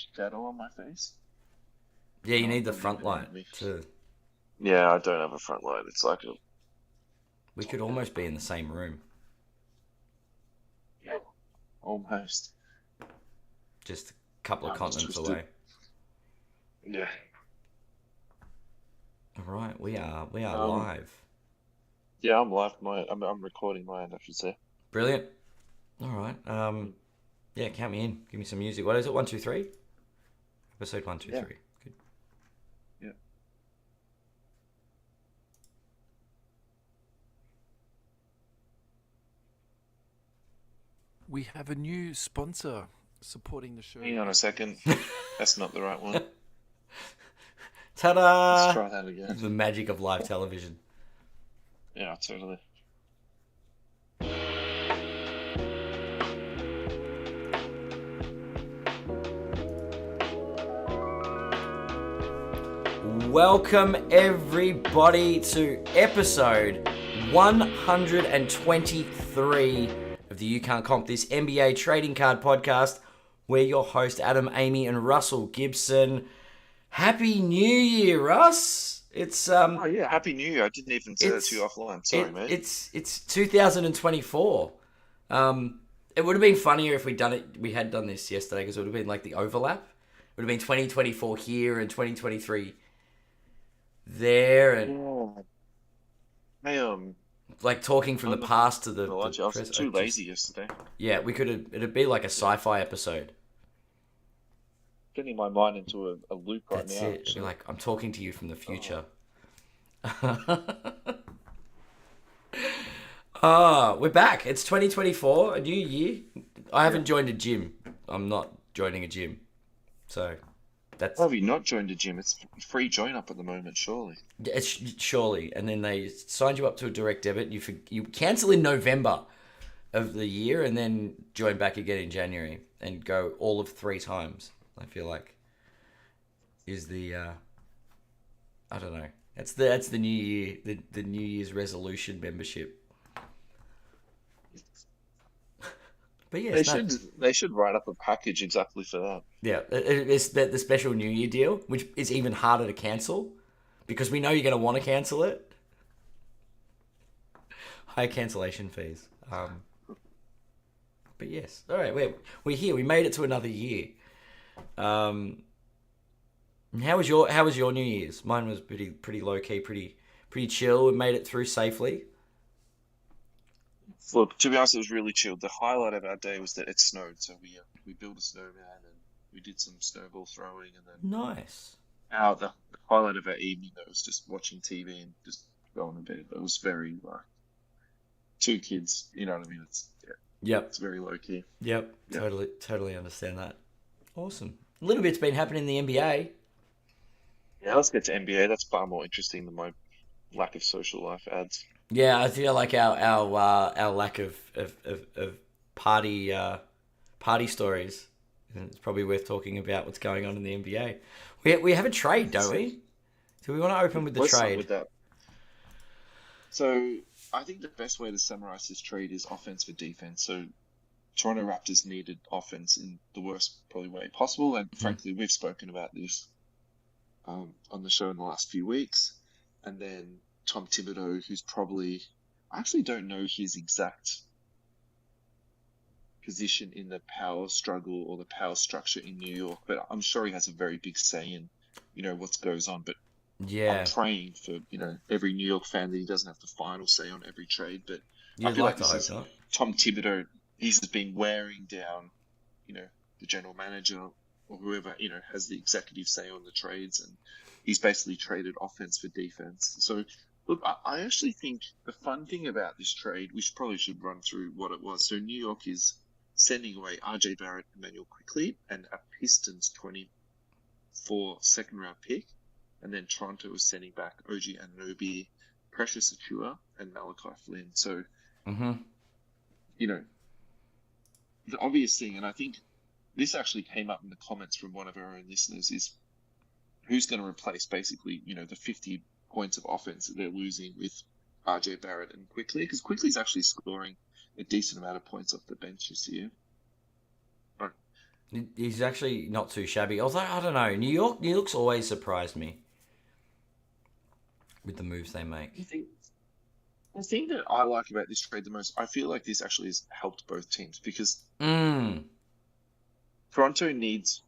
shadow on my face. Yeah, you Not need the front light illuminating me. too. Yeah, I don't have a front light. It's like a We could almost be in the same room. yeah, almost. Just a couple of I'm just continents twisted. away. Yeah. All right, we are Um. live. Yeah, I'm live. I'm recording my end, I should say. Brilliant. All right. Yeah, count me in. Give me some music. What is it? 1, 2, 3. Episode one, two, Yeah. three. Good. Yeah. We have a new sponsor supporting the show. Hang on a second. That's not the right one. Let's Ta-da! try that again. The magic of live television. Yeah, totally. Welcome everybody to episode 123 of the You Can't Comp This NBA Trading Card Podcast. We're your host Adam, Amy, and Russell Gibson. Happy New Year, Russ! Oh yeah, Happy New Year. I didn't even say that to you It's offline. Sorry, mate. it's 2024. It would have been funnier if we had done this yesterday, because it would have been like the overlap. It would have been 2024 here and 2023 there, and Yeah. Hey, like talking from the I'm not past to the gonna lie to you, I was present. too lazy yesterday. Yeah, we could have. It'd be like a sci-fi episode. Getting my mind into a loop right That's now, it. It'd be actually. like, I'm talking to you from the Oh, future. We're back. It's 2024, a new year. I yeah. haven't joined a gym. I'm not joining a gym, so Why that's have you not joined a gym? It's free join up at the moment, surely. it's surely. And then they signed you up to a direct debit. And you cancel in November of the year, and then join back again in January and go all of 3 times. I feel like is the I don't know. That's the new year, the New Year's resolution membership. But They yes, no, should they should write up a package exactly for that. yeah, it's the special New Year deal, which is even harder to cancel because we know you're going to want to cancel it. High cancellation fees. But yes, all right, we're here. We made it to another year. Um, how was your New Year's? Mine was pretty low key, pretty chill. We made it through safely. Look, to be honest, it was really chilled. The highlight of our day was that it snowed, so we built a snowman and we did some snowball throwing, and then Nice. the highlight of our evening though was just watching TV and just going to bed. It was very like two kids, you know what I mean? Yep. It's very low key. Yep. Yeah, Totally understand that. Awesome. A little bit's been happening in the NBA. yeah. Let's get to NBA. That's far more interesting than my lack of social life ads. Yeah, I feel like our lack of party party stories. It's probably worth talking about what's going on in the NBA. We have a trade, don't we? Do we want to open with the Let's start trade? with that. So I think the best way to summarize this trade is offense for defense. So Toronto Raptors needed offense in the worst probably way possible, and Mhm. frankly, we've spoken about this on the show in the last few weeks. And then Tom Thibodeau, who's probably I actually don't know his exact position in the power struggle or the power structure in New York, but I'm sure he has a very big say in what goes on. But I'm Yeah, praying for every New York fan that he doesn't have the final say on every trade. But I you'd feel like like to this hope is not. Tom Thibodeau. He's been wearing down, the general manager or whoever has the executive say on the trades, and he's basically traded offense for defense. So look, I actually think the fun thing about this trade, we should run through what it was. So New York is sending away RJ Barrett, Emmanuel quickly, and a Pistons 24 second round pick. And then Toronto was sending back OG Anunoby, Precious Achua, and Malachi Flynn. So, Mm-hmm. you know, the obvious thing, and I think this actually came up in the comments from one of our own listeners, is who's going to replace basically, the 50 points of offense that they're losing with RJ Barrett and Quickly, because Quickly's actually scoring a decent amount of points off the bench this year. Right. He's actually not too shabby. Although I don't know, New York's always surprised me with the moves they make. The thing that I like about this trade the most, I feel like this actually has helped both teams because Mm, Toronto needs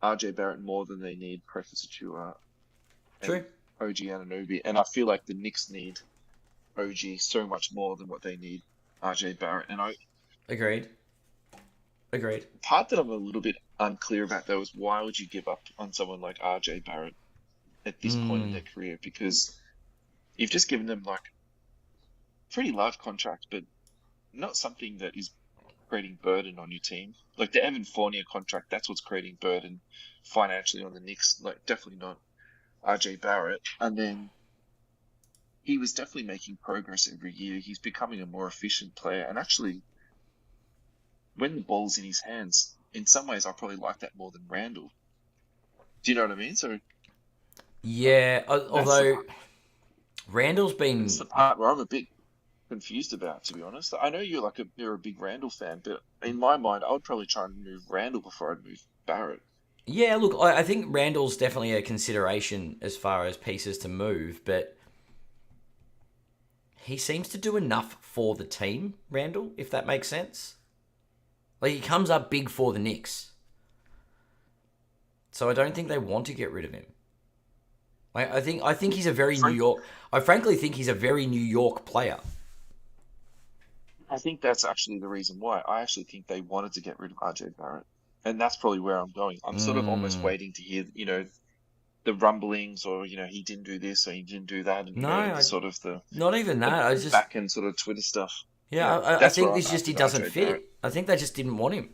RJ Barrett more than they need Precious Achua true. and OG Anunoby, and I feel like the Knicks need OG so much more than what they need RJ Barrett. And Agreed. Agreed. the part that I'm a little bit unclear about though is why would you give up on someone like RJ Barrett at this point in Mm, their career? Because you've just given them like a pretty large contract, but not something that is creating burden on your team. Like the Evan Fournier contract, that's what's creating burden financially on the Knicks. Like definitely not RJ Barrett. And then he was definitely making progress every year. He's becoming a more efficient player. And actually, when the ball's in his hands, in some ways, I probably like that more than Randall. Do you know what I mean? So yeah. that's the Although part, Randall's that's been the part where I'm a bit confused about, to be honest. I know you're a big Randall fan, but in my mind, I would probably try and move Randall before I'd move Barrett. Yeah, look, I think Randall's definitely a consideration as far as pieces to move, but he seems to do enough for the team, Randall, if that makes sense. Like, he comes up big for the Knicks. So I don't think they want to get rid of him. I think he's a very New Frank, York. I frankly think he's a very New York player. I think that's actually the reason why. I actually think they wanted to get rid of RJ Barrett. And that's probably where I'm going. I'm sort of almost Mm, waiting to hear, the rumblings or, he didn't do this or he didn't do that and, no, the sort of not even the, that. I the just back end sort of Twitter stuff. yeah, Yeah, I that's think where I'm this at just he with doesn't RJ Barrett. fit. I think they just didn't want him.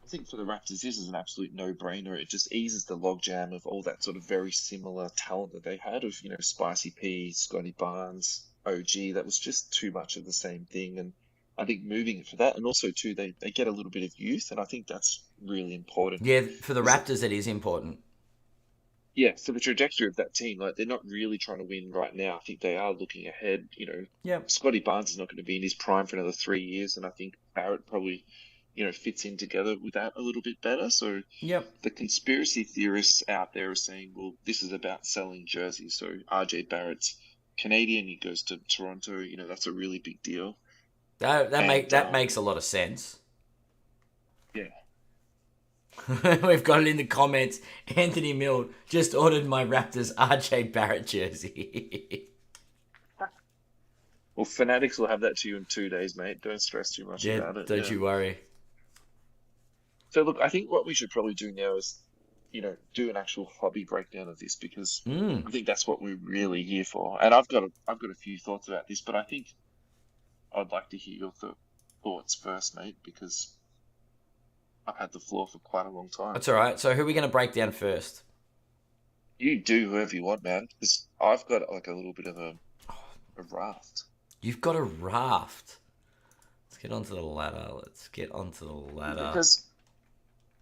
I think for the Raptors, this is an absolute no-brainer. It just eases the logjam of all that sort of very similar talent that they had of, Spicy P, Scotty Barnes, OG. That was just too much of the same thing. And I think moving it for that, and also too, they get a little bit of youth, and I think that's really important. Yeah, for the 'Cause, Raptors, it is important. yeah, for the trajectory of that team, like they're not really trying to win right now. I think they are looking ahead. Yeah, Scotty Barnes is not going to be in his prime for another 3 years, and I think Barrett probably, fits in together with that a little bit better. So yep. the conspiracy theorists out there are saying, well, this is about selling jerseys. So RJ Barrett's Canadian, he goes to Toronto. That's a really big deal. And That makes a lot of sense. yeah, We've got it in the comments. Anthony Mill just ordered my Raptors RJ Barrett jersey. well, Fanatics will have that to you in 2 days, mate. Don't stress too much Yeah, about it. don't Yeah. you worry. So look, I think what we should probably do now is, do an actual hobby breakdown of this because Mm. I think that's what we're really here for. And I've got a few thoughts about this, but I think I'd like to hear your thoughts first, mate, because I've had the floor for quite a long time. That's all right. So who are we going to break down first? You do whoever you want, man, because I've got like a little bit of a raft. You've got a raft. Let's get onto the ladder. Because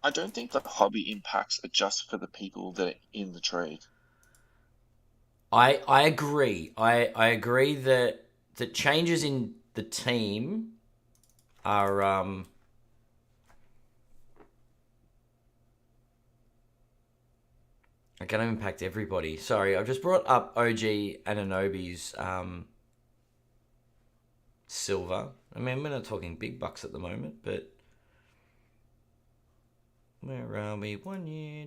I don't think the hobby impacts are just for the people that are in the trade. I agree. I agree that the changes in the team are are going to impact everybody. Sorry, I've just brought up OG Anunoby's silver. I mean, we're not talking big bucks at the moment, but where are we? 1 year.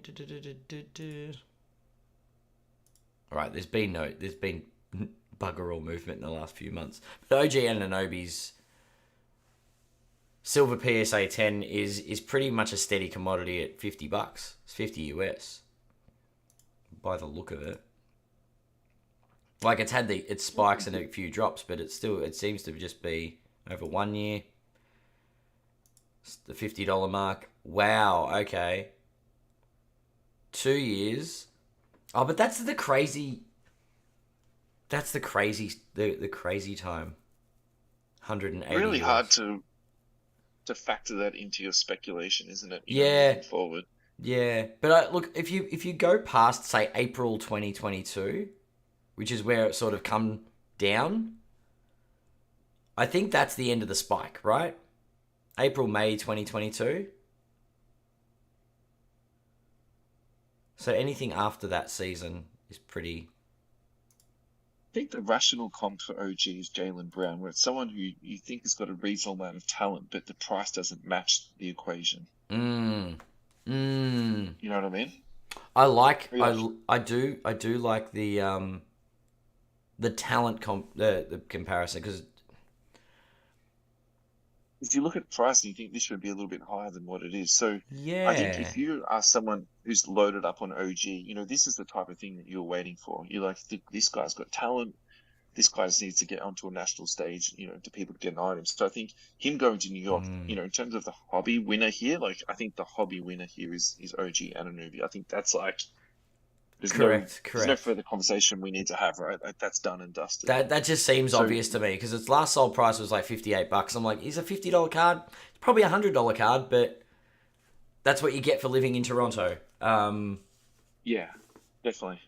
All right, there's been bugger all movement in the last few months. But OG Anunoby's silver PSA 10 is pretty much a steady commodity at $50. It's 50 US by the look of it. Like it's had its spikes and a few drops, but it seems to just be over 1 year. It's the $50 mark. Wow. Okay. 2 years. Oh, but that's the crazy. That's the crazy time. 180. Really US. hard to factor that into your speculation, isn't it? Yeah. Moving forward. Yeah, but look, if you go past say April 2022, which is where it sort of come down, I think that's the end of the spike, right? April, May 2022. So anything after that season is pretty... I think the rational comp for OG is Jalen Brown, where it's someone who you think has got a reasonable amount of talent, but the price doesn't match the equation. Mm. You know what I mean? I do like the talent the comparison, because If you look at price and you think this should be a little bit higher than what it is. So I think yeah, if you are someone who's loaded up on OG, this is the type of thing that you're waiting for. You're like, this guy's got talent. This guy just needs to get onto a national stage, to people to deny him. So I think him going to New York, in terms of the hobby winner here, like I think the hobby winner here is OG Anunoby. I think that's like there's no further conversation we need to have, right? Like that's done and dusted. That just seems obvious to me, because its last sold price was like $58. I'm like, is a $50 card? It's probably $100 card, but that's what you get for living in Toronto. Yeah, definitely.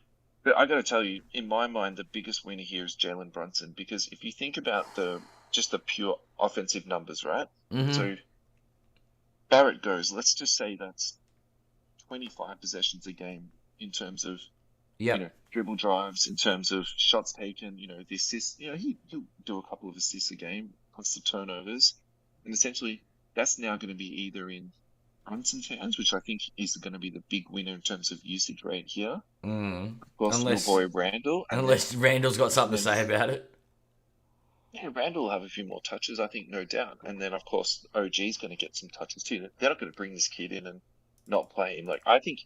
But I got to tell you, in my mind, the biggest winner here is Jalen Brunson, because if you think about just the pure offensive numbers, right? Mm-hmm. So Barrett goes, let's just say that's 25 possessions a game in terms of dribble drives, in terms of shots taken, the assists. He'll do a couple of assists a game, constant turnovers, and essentially that's now going to be either in Brunson's hands, which I think is going to be the big winner in terms of usage rate here. Of course, your boy Randall. Unless Randall's got something to say about it. Yeah, Randall will have a few more touches, I think, no doubt. And then, of course, OG's going to get some touches too. They're not going to bring this kid in and not play him. Like, I think,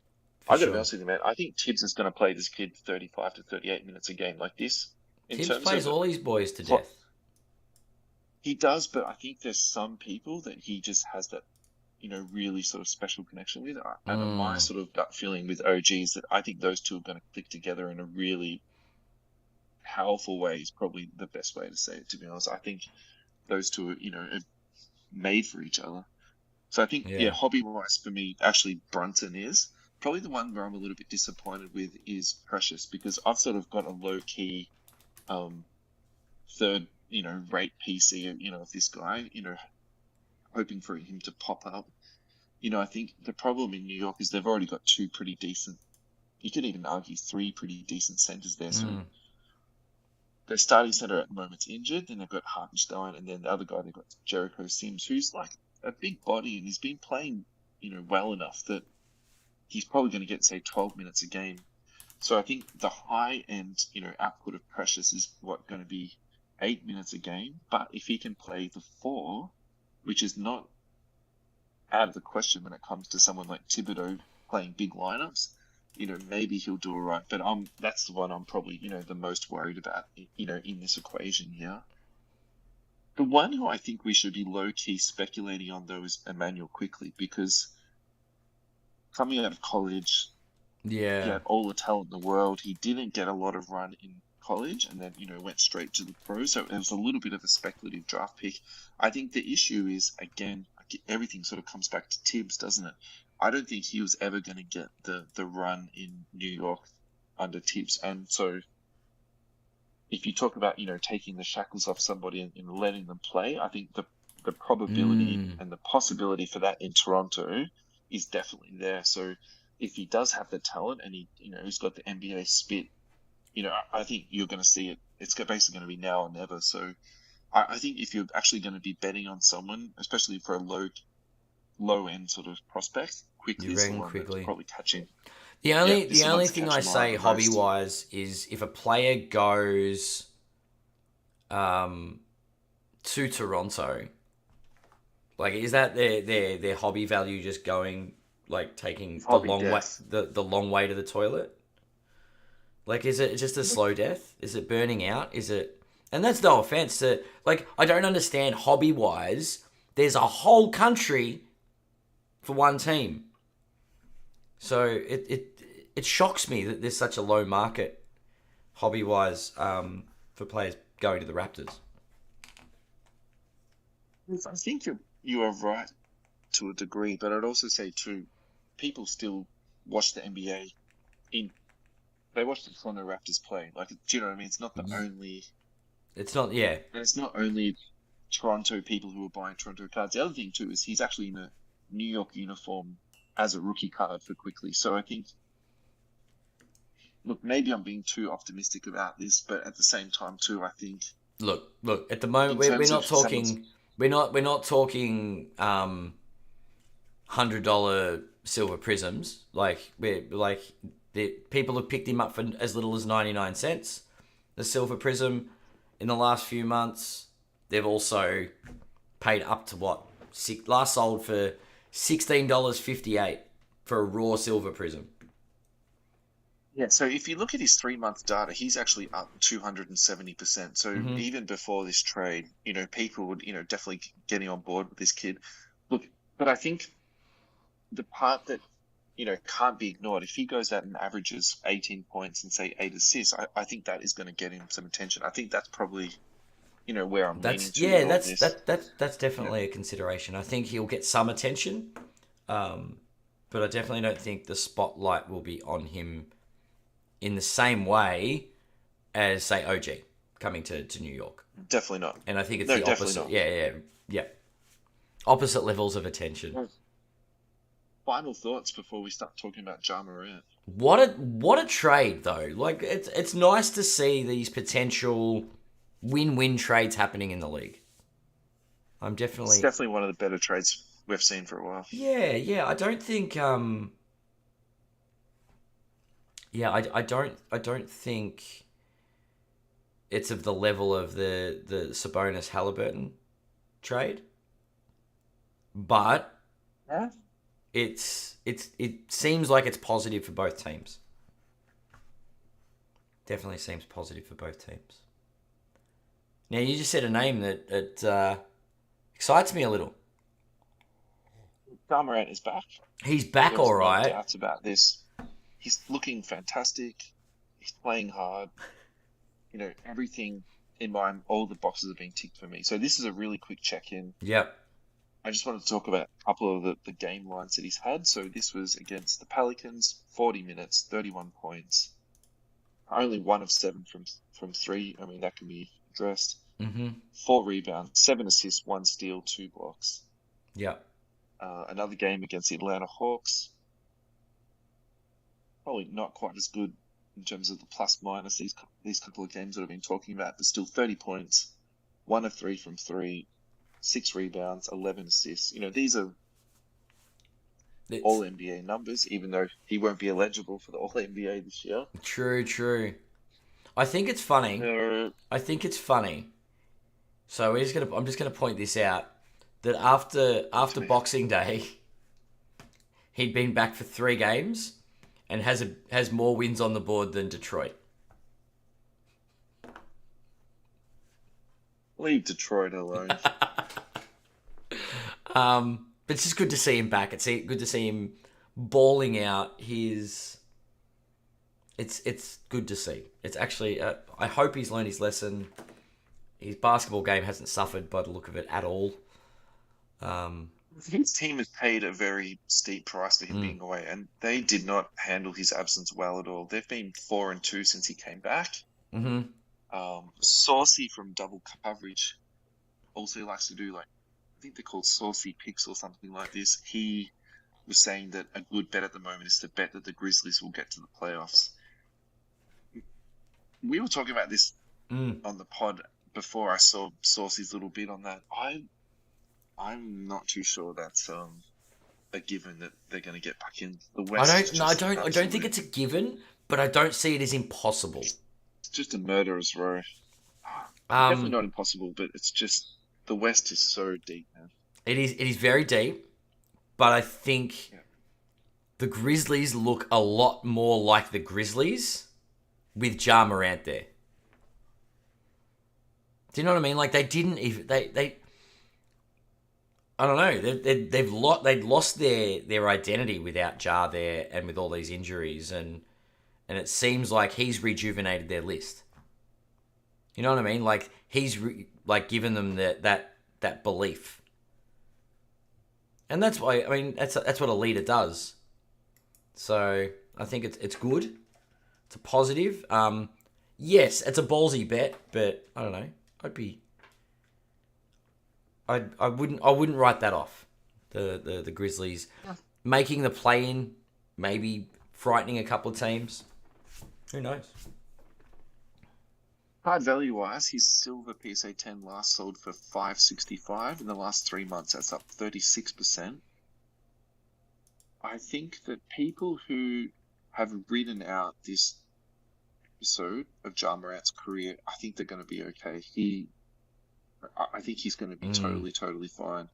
I've got to be honest with you, man, I think Tibbs is going to play this kid 35 to 38 minutes a game like this. Tibbs plays all these boys to death. He does, but I think there's some people that he just has that, really sort of special connection with. And my sort of gut feeling with OG is that I think those two are going to click together in a really powerful way, is probably the best way to say it, to be honest. I think those two are, made for each other. So I think, hobby-wise for me, actually Brunson is. Probably the one where I'm a little bit disappointed with is Precious, because I've sort of got a low-key third, rate PC, of this guy, hoping for him to pop up. I think the problem in New York is they've already got two pretty decent, you could even argue three pretty decent centers there. So their starting center at the moment's injured, then they've got Hartenstein, and then the other guy, they've got Jericho Sims, who's like a big body, and he's been playing, well enough that he's probably going to get, say, 12 minutes a game. So I think the high-end, output of Precious is going to be 8 minutes a game. But if he can play the 4, which is not out of the question when it comes to someone like Thibodeau playing big lineups, maybe he'll do all right. But that's the one I'm probably, the most worried about, in this equation here. The one who I think we should be low-key speculating on, though, is Emmanuel Quickly, because coming out of college, he had all the talent in the world. He didn't get a lot of run in college, and then, went straight to the pros. So it was a little bit of a speculative draft pick. I think the issue is, again, everything sort of comes back to Tibbs, doesn't it? I don't think he was ever going to get the run in New York under Tibbs. And so if you talk about, taking the shackles off somebody and letting them play, I think the probability and the possibility for that in Toronto is definitely there. So if he does have the talent and he's got the NBA spit, I think you're going to see it. It's basically going to be now or never. So I think if you're actually going to be betting on someone, especially for a low end sort of prospect, Quickly is the one that's probably catching. The only thing I say hobby wise is if a player goes to Toronto, like, is that their hobby value just going, like, taking the long way to the toilet? Like, is it just a slow death? Is it burning out? Is it? And that's no offense to, like, I don't understand hobby wise. There's a whole country for one team. So it shocks me that there's such a low market hobby wise for players going to the Raptors. I think you are right to a degree, but I'd also say too, people still watch the NBA they watch the Toronto Raptors play. Like, do you know what I mean? It's not the only. It's not, yeah. And it's not only Toronto people who are buying Toronto cards. The other thing too is he's actually in a New York uniform as a rookie card for Quickly. So I think, look, maybe I'm being too optimistic about this, but at the same time too, I think Look. At the moment, in we're terms not of someone's talking. We're not talking $100 silver prisms. Like people have picked him up for as little as 99 cents. The silver prism in the last few months. They've also paid up to what? Last sold for $16.58 for a raw silver prism. Yeah, so if you look at his 3 month data, he's actually up 270%. So even before this trade, people would, definitely getting on board with this kid. Look, but I think the part that, can't be ignored, if he goes out and averages 18 points and say 8 assists, I think that is going to get him some attention. I think that's probably, where I'm leaning to with all this. That's definitely a consideration. I think he'll get some attention, but I definitely don't think the spotlight will be on him in the same way as, say, OG coming to New York. Definitely not. And I think it's No, the definitely opposite. not. Yeah. Opposite levels of attention. Final thoughts before we start talking about Ja Morant. What a trade though. Like it's nice to see these potential win-win trades happening in the league. It's definitely one of the better trades we've seen for a while. Yeah. I don't think I don't think it's of the level of the Sabonis Halliburton trade. But Yeah. it seems like it's positive for both teams. Definitely seems positive for both teams. Now you just said a name that excites me a little. Ja Morant is back. He's back, There's all no right. doubts about this. He's looking fantastic. He's playing hard. Everything in mind, all the boxes have been ticked for me. So this is a really quick check-in. Yep. I just wanted to talk about a couple of the game lines that he's had. So this was against the Pelicans, 40 minutes, 31 points. Only 1 of 7 from 3. I mean, that can be addressed. 4 rebounds, 7 assists, 1 steal, 2 blocks. Yep. Another game against the Atlanta Hawks. Probably not quite as good in terms of the plus minus these couple of games that I've been talking about, but still 30 points, 1 of 3 from 3, 6 rebounds, 11 assists. These are all NBA numbers, even though he won't be eligible for the All NBA this year. True. I think it's funny. So I'm just gonna point this out that after Boxing Day, he'd been back for 3 games and has more wins on the board than Detroit. Leave Detroit alone. But it's just good to see him back. It's good to see him balling out his. It's good to see. It's actually. I hope he's learned his lesson. His basketball game hasn't suffered by the look of it at all. His team has paid a very steep price for him being away, and they did not handle his absence well at all. They've been 4-2 since he came back. Saucy from Double Coverage also likes to do I think they're called Saucy Picks or something like this. He was saying that a good bet at the moment is to bet that the Grizzlies will get to the playoffs. We were talking about this on the pod before I saw Saucy's little bit on that. I'm not too sure that's a given that they're going to get back in the West. I don't think it's a given, but I don't see it as impossible. It's just a murderer's row. Definitely not impossible, but it's just the West is so deep, man. It is very deep, but I think the Grizzlies look a lot more like the Grizzlies with Ja Morant there. Do you know what I mean? Like they didn't even they I don't know. They'd lost their identity without Ja there and with all these injuries, and it seems like he's rejuvenated their list. You know what I mean? Like he's given them that belief, and that's why that's what a leader does. So I think it's good. It's a positive. Yes, it's a ballsy bet, but I don't know. I wouldn't write that off. The Grizzlies making the play-in, maybe frightening a couple of teams. Who knows? Card value wise, his silver PSA 10 last sold for $565 in the last 3 months. That's up 36%. I think that people who have ridden out this episode of Ja Morant's career, I think they're going to be okay. I think he's going to be totally fine.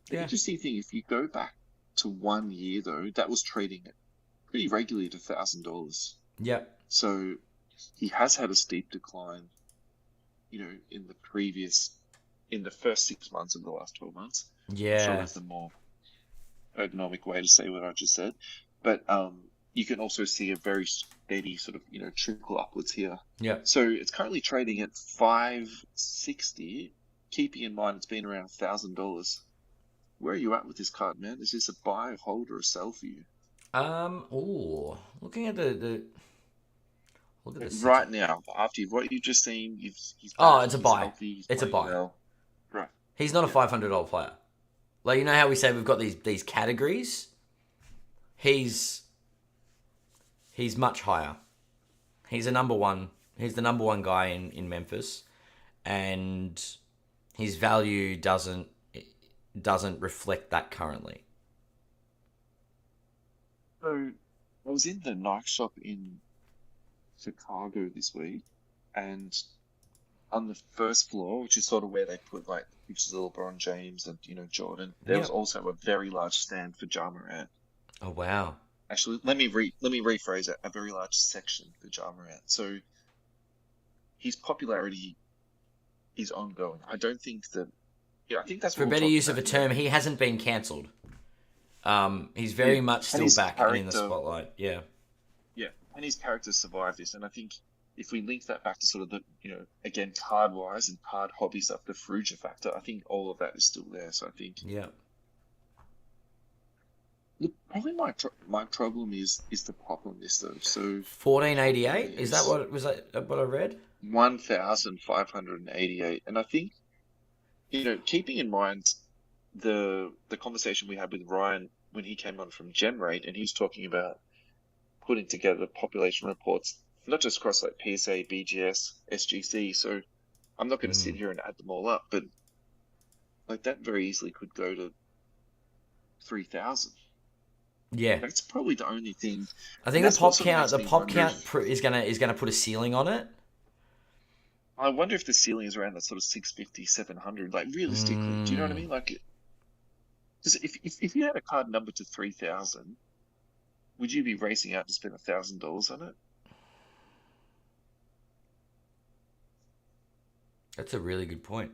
The interesting thing, if you go back to 1 year though, that was trading pretty regularly at $1,000. Yeah. So he has had a steep decline, in the first 6 months of the last 12 months. Yeah. I'm sure that's a more ergonomic way to say what I just said. But you can also see a very steady sort of, trickle upwards here. Yeah. So it's currently trading at $560, keeping in mind it's been around $1,000. Where are you at with this card, man? Is this a buy, hold, or a sell for you? Looking at the look at the right now, after what you've just seen, he's it's a buy. Healthy, it's a buy. Well. Right. He's not a $500 player. Like, you know how we say we've got these categories? He's much higher. He's the number one guy in Memphis, and his value doesn't reflect that currently. So I was in the Nike shop in Chicago this week, and on the first floor, which is sort of where they put like pictures of LeBron James and Jordan, there was also a very large stand for Ja Morant. Oh wow! Actually, let me rephrase it. A very large section for Ja Morant. So his popularity is ongoing. I don't think that. Yeah, I think that's for better use of a term. He hasn't been cancelled. He's very much still back and in the spotlight. Yeah. Yeah, and his character survived this, and I think if we link that back to sort of the, again, card-wise and card hobby stuff, the Fruja factor, I think all of that is still there. So I think. Yeah. Look, probably my problem is the pop on this though. So 1488 is that what I read? 1,588, and I think keeping in mind the conversation we had with Ryan when he came on from GemRate, and he was talking about putting together population reports, not just across like PSA, BGS, SGC. So I'm not going to sit here and add them all up, but like that very easily could go to 3,000. Yeah, that's probably the only thing. I think the pop count is gonna put a ceiling on it. I wonder if the ceiling is around that sort of 650, 700. Like realistically, do you know what I mean? Like, because if you had a card number to 3,000, would you be racing out to spend $1,000 on it? That's a really good point.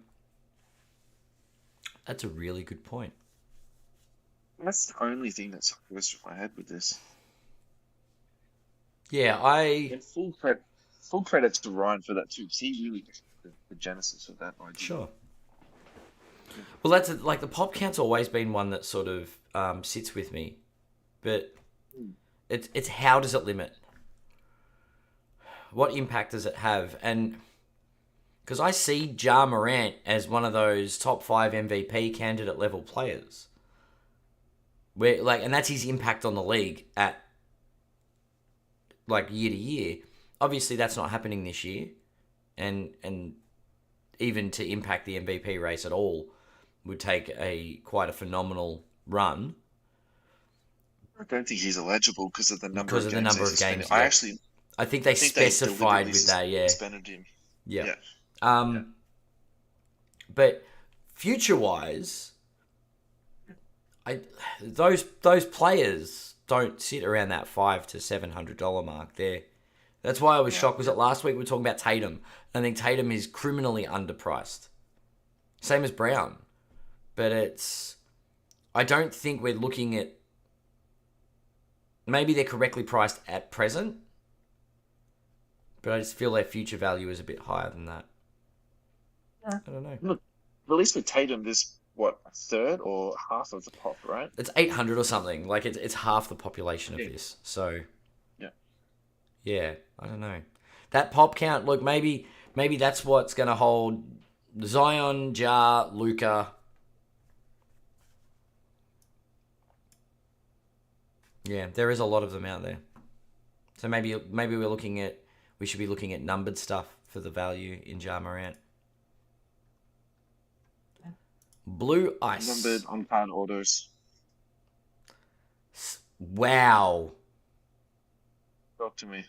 That's the only thing that's goes through my head with this. Yeah, And full credit to Ryan for that too, because he really was the genesis of that idea. Sure. Well, that's like the pop count's always been one that sort of sits with me, but it's how does it limit? What impact does it have? And because I see Ja Morant as one of those top 5 MVP candidate level players. And that's his impact on the league at like year to year. Obviously, that's not happening this year, and even to impact the MVP race at all would take quite a phenomenal run. I don't think he's eligible because of the number of games. I think they specified with that. Yeah. Suspended him. Yeah. But future-wise, those players don't sit around that $500 to $700 mark there. That's why I was shocked. Was it last week we were talking about Tatum? I think Tatum is criminally underpriced. Same as Brown. But I don't think we're looking at... Maybe they're correctly priced at present, but I just feel their future value is a bit higher than that. Yeah. I don't know. Look, at least with Tatum, there's, a third or half of the pop, right? It's 800 or something. Like, it's half the population of this. So... Yeah, I don't know. That pop count, look, maybe that's what's going to hold Zion, Jar, Luca. Yeah, there is a lot of them out there. So maybe we should be looking at numbered stuff for the value in Ja Morant. Blue Ice. Numbered on-card orders. Wow. Talk to me.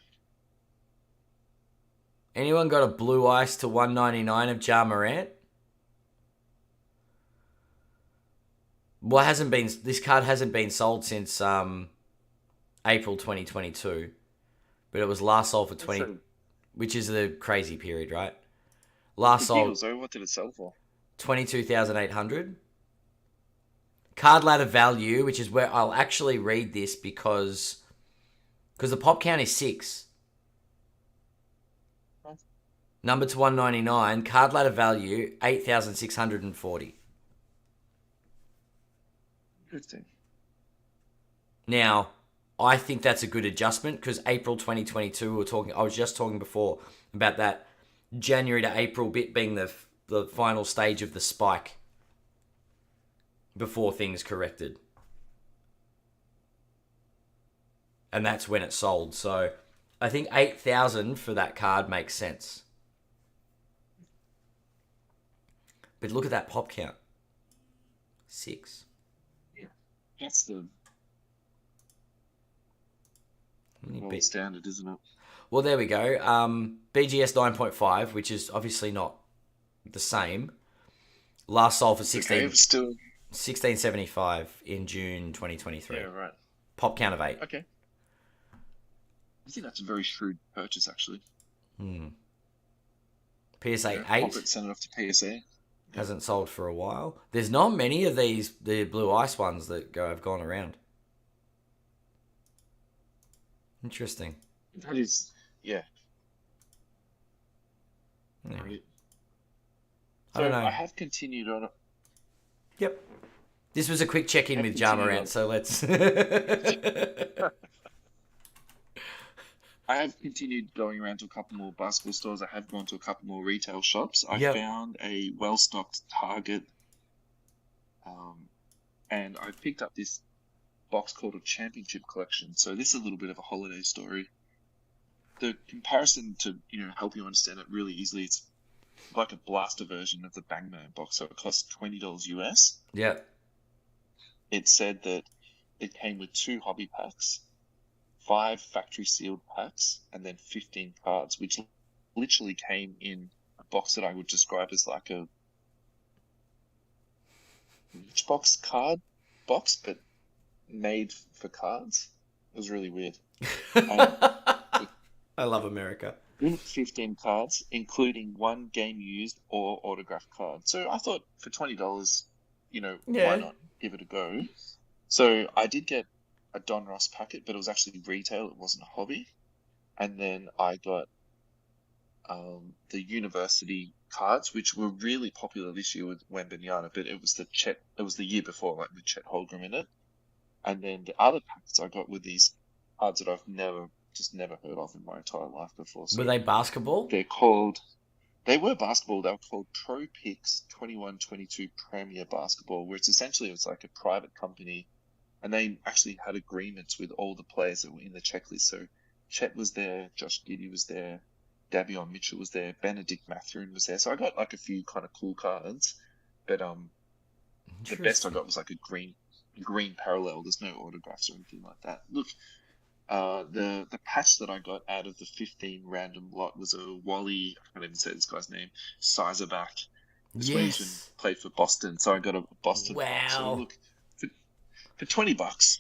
Anyone got a Blue Ice to 199 of Ja Morant? Well, this card hasn't been sold since April 2022, but it was last sold for 20, which is the crazy period, right? Last sold. Deals, though. What did it sell for? 22,800. Card ladder value, which is where I'll actually read this because the pop count is 6. Number to 199. Card ladder value 8,640. Interesting. Now, I think that's a good adjustment because April 2022, I was just talking before about that January to April bit being the final stage of the spike before things corrected. And that's when it sold. So I think 8,000 for that card makes sense. But look at that pop count. 6. Yeah. That's the gold standard, isn't it? Well, there we go. BGS 9.5, which is obviously not the same. Last sold for 1675 in June 2023. Yeah, right. Pop count of 8. Okay. I think that's a very shrewd purchase, actually. PSA 8. Pop it, send it off to PSA. Hasn't sold for a while. There's not many of the Blue Ice ones that have gone around. Interesting. That is, yeah. Anyway. So I don't know. I have continued on it. Yep. This was a quick check-in with Ja Morant, so let's... I have continued going around to a couple more basketball stores. I have gone to a couple more retail shops. I found a well-stocked Target, and I picked up this box called a Championship Collection. So this is a little bit of a holiday story. The comparison to help you understand it really easily, it's like a blaster version of the Bangman box. So it costs $20 US. Yeah. It said that it came with 2 hobby packs, 5 factory sealed packs, and then 15 cards, which literally came in a box that I would describe as like a box card box, but made for cards. It was really weird. I love America. 15 cards, including 1 game used or autographed card. So I thought for $20, why not give it a go? So I did get a Don Ross packet, but it was actually retail. It wasn't a hobby. And then I got the university cards, which were really popular this year with Wembanyama, but it was the year before, like with Chet Holmgren in it. And then the other packets I got were these cards that I've never heard of in my entire life before. So were they basketball? They were basketball. They were called Pro Picks 21-22 Premier Basketball, where it's like a private company, and they actually had agreements with all the players that were in the checklist. So Chet was there, Josh Giddey was there, Davion Mitchell was there, Benedict Mathurin was there. So I got like a few kind of cool cards, but the best I got was like a green parallel. There's no autographs or anything like that. Look, the patch that I got out of the 15 random lot was a Wally, I can't even say this guy's name, Sizeback. This one's played for Boston, so I got a Boston. Wow. So look, for $20,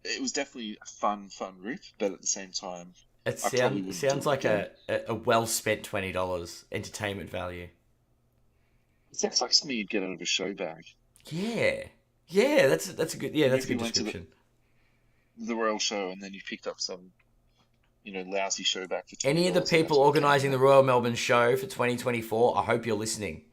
it was definitely a fun rip, but at the same time, it sounds like a well spent $20 entertainment value. It sounds like something you'd get out of a show bag. Yeah, that's a good description. The Royal Show, and then you picked up some, lousy show back for $20. Any of the people organising the Royal Melbourne Show for 2024, I hope you're listening.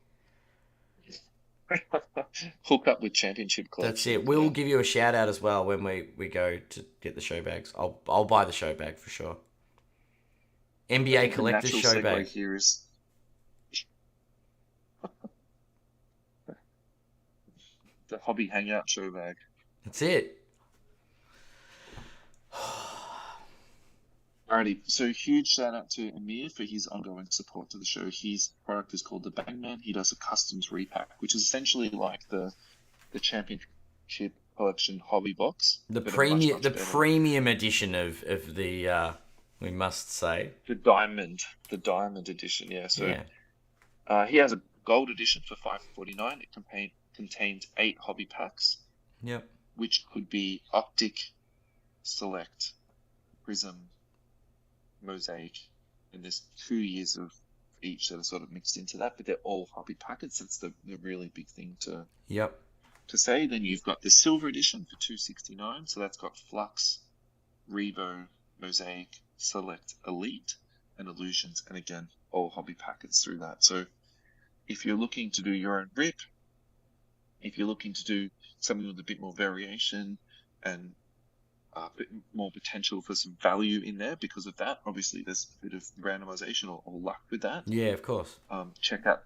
Hook up with Championship Collection. That's it. We'll give you a shout out as well when we go to get the show bags. I'll buy the show bag for sure. NBA collector's show bag. Here is The hobby hangout show bag. That's it. Alrighty, so huge shout out to Amir for his ongoing support to the show. His product is called the Bagman. He does a customs repack, which is essentially like the championship collection hobby box. The but a much, premium, much the better. premium edition of the we must say The diamond edition. Yeah. So he has a gold edition for $5.49. It contains 8 hobby packs, Yep. which could be Optic, Select, Prism, Mosaic, and there's 2 years of each that are sort of mixed into that, but they're all hobby packets. That's the really big thing to Yep. say. Then you've got the silver edition for $2.69, so that's got Flux, Revo, Mosaic, Select, Elite, and Illusions, and again, all hobby packets through that. So if you're looking to do your own rip, if you're looking to do something with a bit more variation and a bit more potential for some value in there because of that, obviously there's a bit of randomization or luck with that. Yeah, of course. Check out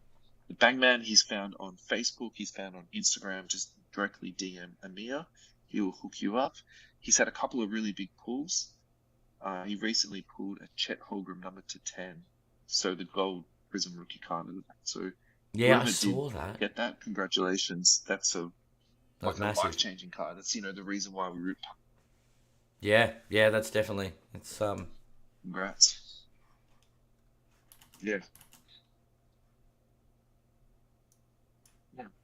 the Bangman. He's found on Facebook. He's found on Instagram. Just directly DM Amir. He will hook you up. He's had a couple of really big pulls. He recently pulled a Chet Holmgren number to 10. So the gold Prism rookie card. So Yeah, I whoever saw did that. get that, congratulations. That's a Massive. life-changing card. That's the reason why we root. Yeah, that's definitely. It's Congrats. Yeah.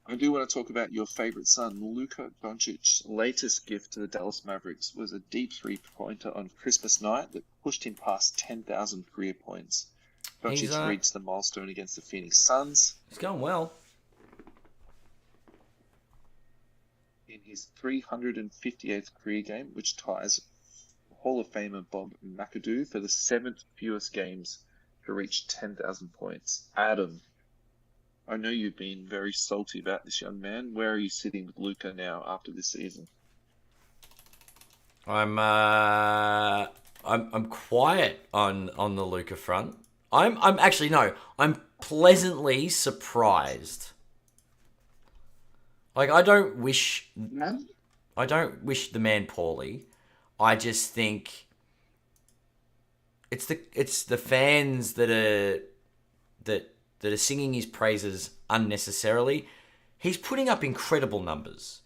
I do want to talk about your favorite son, Luka Doncic's latest gift to the Dallas Mavericks was a deep three-pointer on Christmas night that pushed him past 10,000 career points. Doncic reached the milestone against the Phoenix Suns. It's going well. In his 358th career game, which ties Hall of Famer Bob McAdoo for the 7th fewest games to reach 10,000 points. Adam, I know you've been very salty about this young man. Where are you sitting with Luka now after this season? I'm quiet on the Luka front. I'm actually no. I'm pleasantly surprised. Like I don't wish the man poorly. I just think it's the fans that are singing his praises unnecessarily. He's putting up incredible numbers.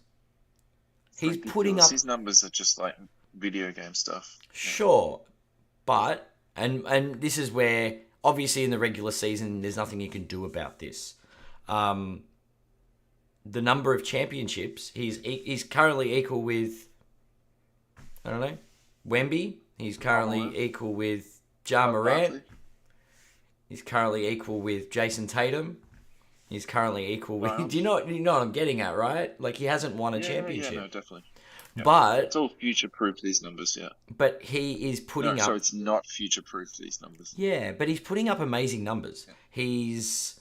He's putting up his numbers are just like video game stuff. Sure, but and this is where obviously in the regular season there's nothing you can do about this. The number of championships he's currently equal with. I don't know, Wemby. He's currently equal with Ja Morant. He's currently equal with Jason Tatum. He's currently equal with. Do you know what I'm getting at, right? Like he hasn't won a championship. Yeah, no, definitely. Yeah. But it's all future-proof, these numbers, yeah. But he is putting up. So it's not future-proof, these numbers. Yeah, but he's putting up amazing numbers. Yeah. He's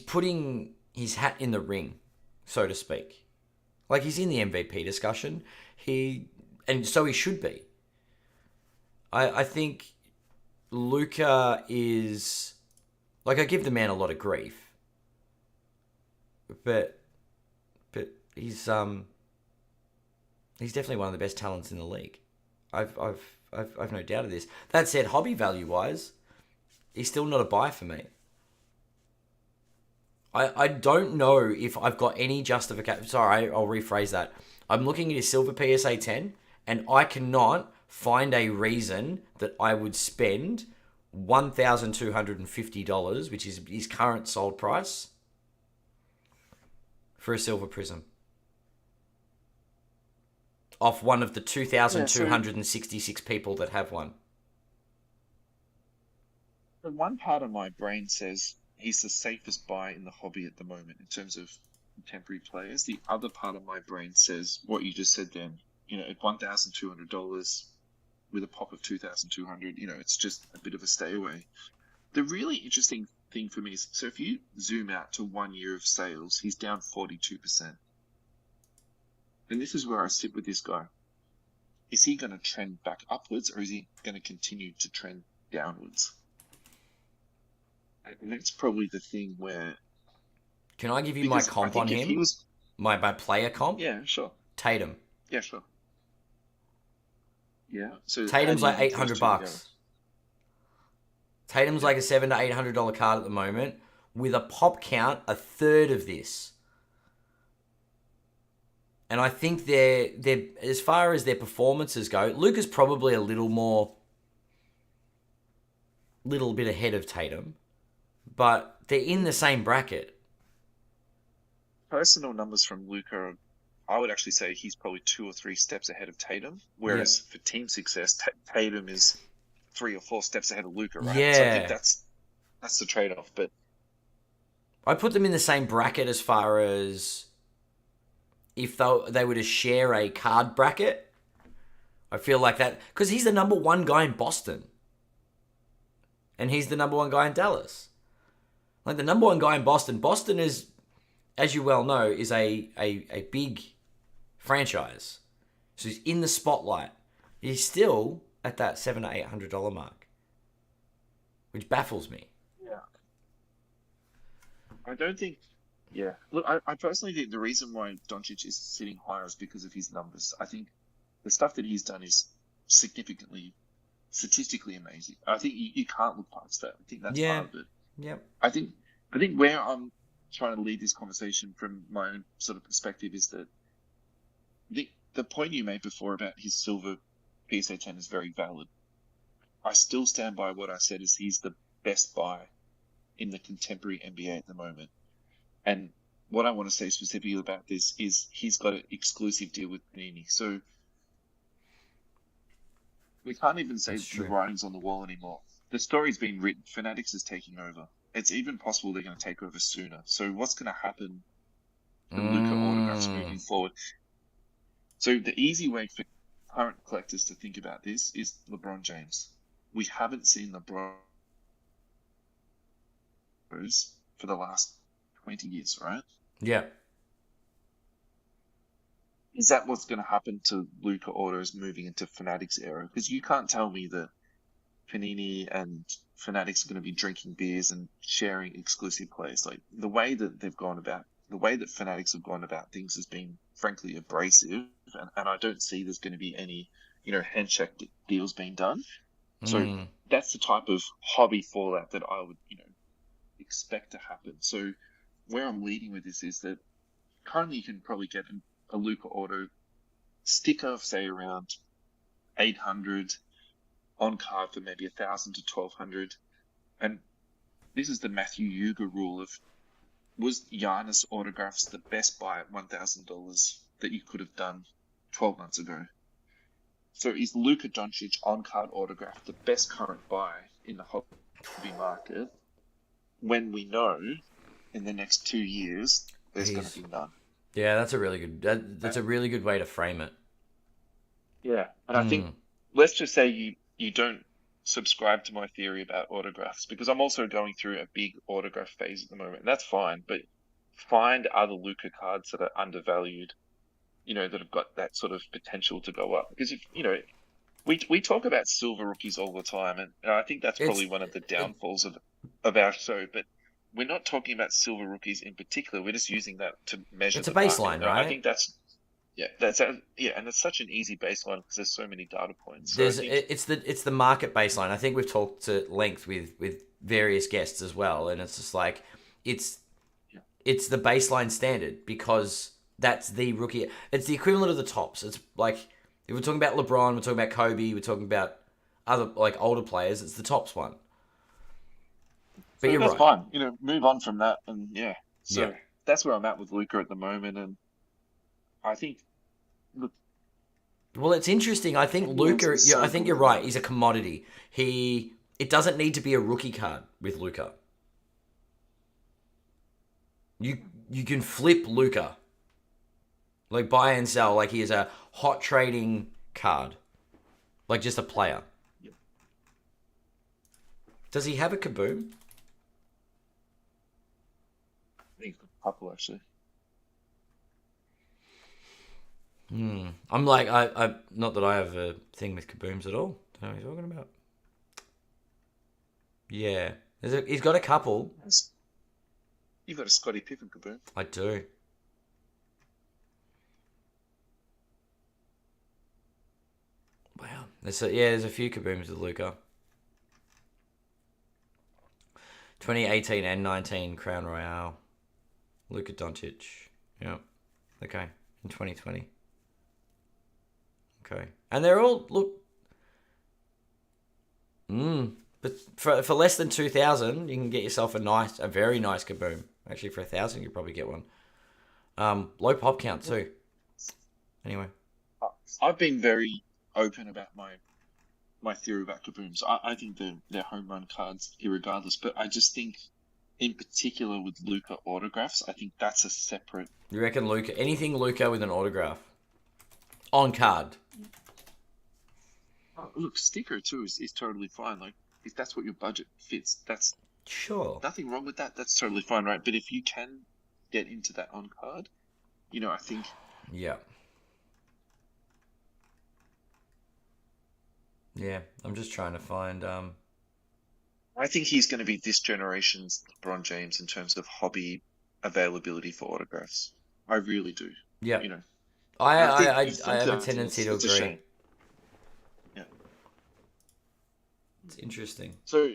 putting his hat in the ring, so to speak. Like he's in the MVP discussion. And so he should be. I think Luka is like I give the man a lot of grief, but he's definitely one of the best talents in the league. I've no doubt of this. That said, hobby value wise, he's still not a buy for me. I don't know if I've got any justification. Sorry, I'll rephrase that. I'm looking at his silver PSA 10, and I cannot find a reason that I would spend $1,250, which is his current sold price, for a silver prism. Off one of the 2,266 people that have one. The one part of my brain says he's the safest buy in the hobby at the moment in terms of contemporary players. The other part of my brain says what you just said then. At $1,200 with a pop of 2,200, it's just a bit of a stay away. The really interesting thing for me is, so if you zoom out to 1 year of sales, he's down 42%. And this is where I sit with this guy. Is he going to trend back upwards or is he going to continue to trend downwards? And that's probably the thing where Can I give you my Because I comp on think if he him? was, My player comp? yeah, sure, Tatum. yeah, sure, yeah. So how Tatum's do you like link eight those hundred two together? bucks. Tatum's Yeah, like a $700 to $800 card at the moment, with a pop count a third of this. And I think they're as far as their performances go, Luka's probably a little bit ahead of Tatum, but they're in the same bracket. personal numbers from Luca, I would actually say he's probably 2 or 3 steps ahead of Tatum. Yeah. Whereas for team success, Tatum is 3 or 4 steps ahead of Luca, right? So I think Yeah. that's the trade-off. But I put them in the same bracket as far as if they were to share a card bracket. I feel like that because he's the number one guy in Boston. And he's the number one guy in Dallas. Like the number one guy in Boston. Boston is, as you well know, is a big franchise. So he's in the spotlight. He's still at that $700 to $800 mark, which baffles me. yeah, I don't think. Yeah, look, I personally think the reason why Doncic is sitting higher is because of his numbers. I think the stuff that he's done is significantly statistically amazing. I think you can't look past that. I think that's Yeah. part of it. Yep. I think where I'm trying to lead this conversation from my own sort of perspective is that the point you made before about his silver PSA 10 is very valid. I still stand by what I said is he's the best buy in the contemporary NBA at the moment. And what I want to say specifically about this is he's got an exclusive deal with Panini. So we can't even say That's the true. writing's on the wall anymore. The story's been written. Fanatics is taking over. It's even possible they're going to take over sooner. So what's going to happen to Luka autographs moving forward? So the easy way for current collectors to think about this is LeBron James. We haven't seen LeBron for the last 20 years, right? Yeah. Is that what's going to happen to Luka autos moving into Fanatics era? Because you can't tell me that Panini and Fanatics are going to be drinking beers and sharing exclusive plays. Like the way that Fanatics have gone about things has been frankly abrasive, and I don't see there's going to be any, handshake deals being done. So that's the type of hobby fallout that I would, expect to happen. So where I'm leading with this is that currently you can probably get a Luka auto sticker of say around 800 on card for maybe 1,000 to 1,200, and this is the Matthew Yuga rule of was Giannis autographs the best buy at $1,000 that you could have done 12 months ago. So is Luka Doncic on card autograph the best current buy in the hobby market when we know in the next 2 years there's going to be none? Yeah, that's a really good. That's a really good way to frame it. Yeah, and I think let's just say you don't subscribe to my theory about autographs because I'm also going through a big autograph phase at the moment. And that's fine, but find other Luka cards that are undervalued, that have got that sort of potential to go up. Because if we talk about silver rookies all the time, and I think that's probably one of the downfalls of our show. But we're not talking about silver rookies in particular. We're just using that to measure. It's a the baseline, market. right? I think that's. Yeah, and it's such an easy baseline because there's so many data points. So it's the market baseline. I think we've talked at length with various guests as well, and it's just like it's the baseline standard because that's the rookie. It's the equivalent of the tops. It's like if we're talking about LeBron, we're talking about Kobe, we're talking about other like older players. It's the tops one. But you're that's right. fine. Move on from that, and So that's where I'm at with Luka at the moment, and I think. Well, it's interesting. I think Luka. I think you're right. He's a commodity. It doesn't need to be a rookie card with Luka. You can flip Luka, like buy and sell. Like he is a hot trading card, like just a player. Yep. Does he have a Kaboom? I think a couple actually. I'm like, I not that I have a thing with Kabooms at all. Don't know what he's talking about. Yeah. He's got a couple. You've got a Scottie Pippen Kaboom. I do. Wow. There's a few kabooms with Luca. 2018 and 19 Crown Royale. Luka Doncic. Yeah. Okay. In 2020. Okay. And they're all look. But for less than 2,000, you can get yourself a very nice kaboom. Actually, for 1,000, you probably get one. Low pop count too. Anyway. I've been very open about my theory about kabooms. I think they're home run cards, irregardless. But I just think, in particular with Luca autographs, I think that's a separate. You reckon Luca? Anything Luca with an autograph on card? Oh, look, sticker too is totally fine. Like if that's what your budget fits, that's Sure. nothing wrong with that. That's totally fine, right? But if you can get into that on card, I think. Yeah. Yeah, I'm just trying to find. I think he's going to be this generation's LeBron James in terms of hobby availability for autographs. I really do. Yeah. I I have a tendency to it's a agree. shame. Yeah. It's interesting. So,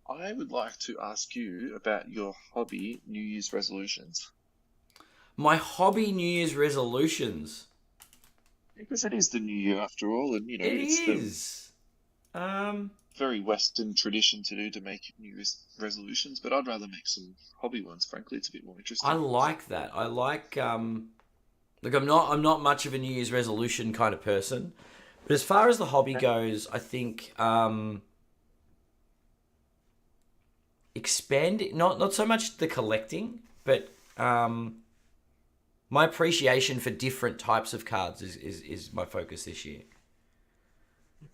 I would like to ask you about your hobby New Year's resolutions. My hobby New Year's resolutions. Because it is the new year after all, and It it's is. the very Western tradition to make New Year's resolutions. But I'd rather make some hobby ones. Frankly, it's a bit more interesting. I like that. I like look, I'm not much of a New Year's resolution kind of person, but as far as the hobby goes, I think expand not so much the collecting, but my appreciation for different types of cards is my focus this year.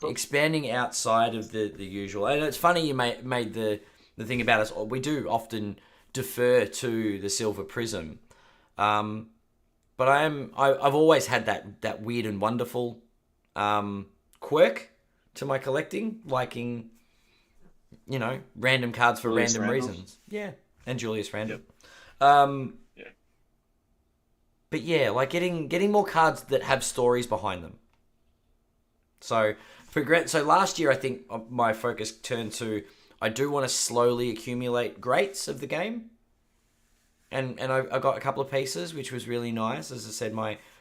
Expanding outside of the usual. And it's funny you made the thing about us. We do often defer to the Silver Prism. But I've always had that weird and wonderful quirk to my collecting, liking, random cards for Julius random Randle. reasons. Yeah, and Julius Randle. Yeah. But yeah, like getting more cards that have stories behind them. So last year, I think my focus turned to I do want to slowly accumulate greats of the game, and I got a couple of pieces, which was really nice. As I said,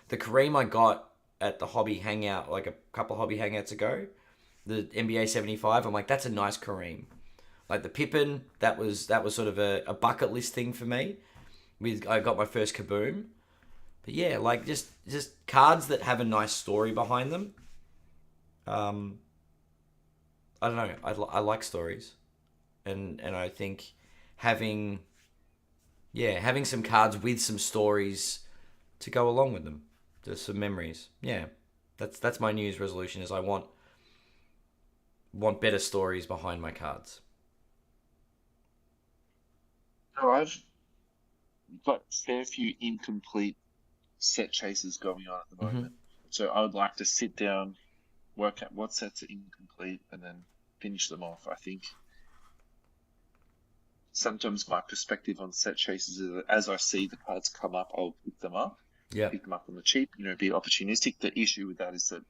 the Kareem I got at the hobby hangout, like a couple of hobby hangouts ago, the NBA 75. I'm like, that's a nice Kareem. Like the Pippen, that was sort of a bucket list thing for me. I got my first Kaboom. But yeah, like just cards that have a nice story behind them. I don't know. I like stories, and I think having some cards with some stories to go along with them, just some memories. Yeah, that's my New Year's resolution. Is I want better stories behind my cards. So I've got a fair few incomplete set chases going on at the moment. So I would like to sit down, work out what sets are incomplete, and then finish them off. I think sometimes my perspective on set chases is that as I see the cards come up, I'll pick them up. Yeah. Pick them up on the cheap, be opportunistic. The issue with that is that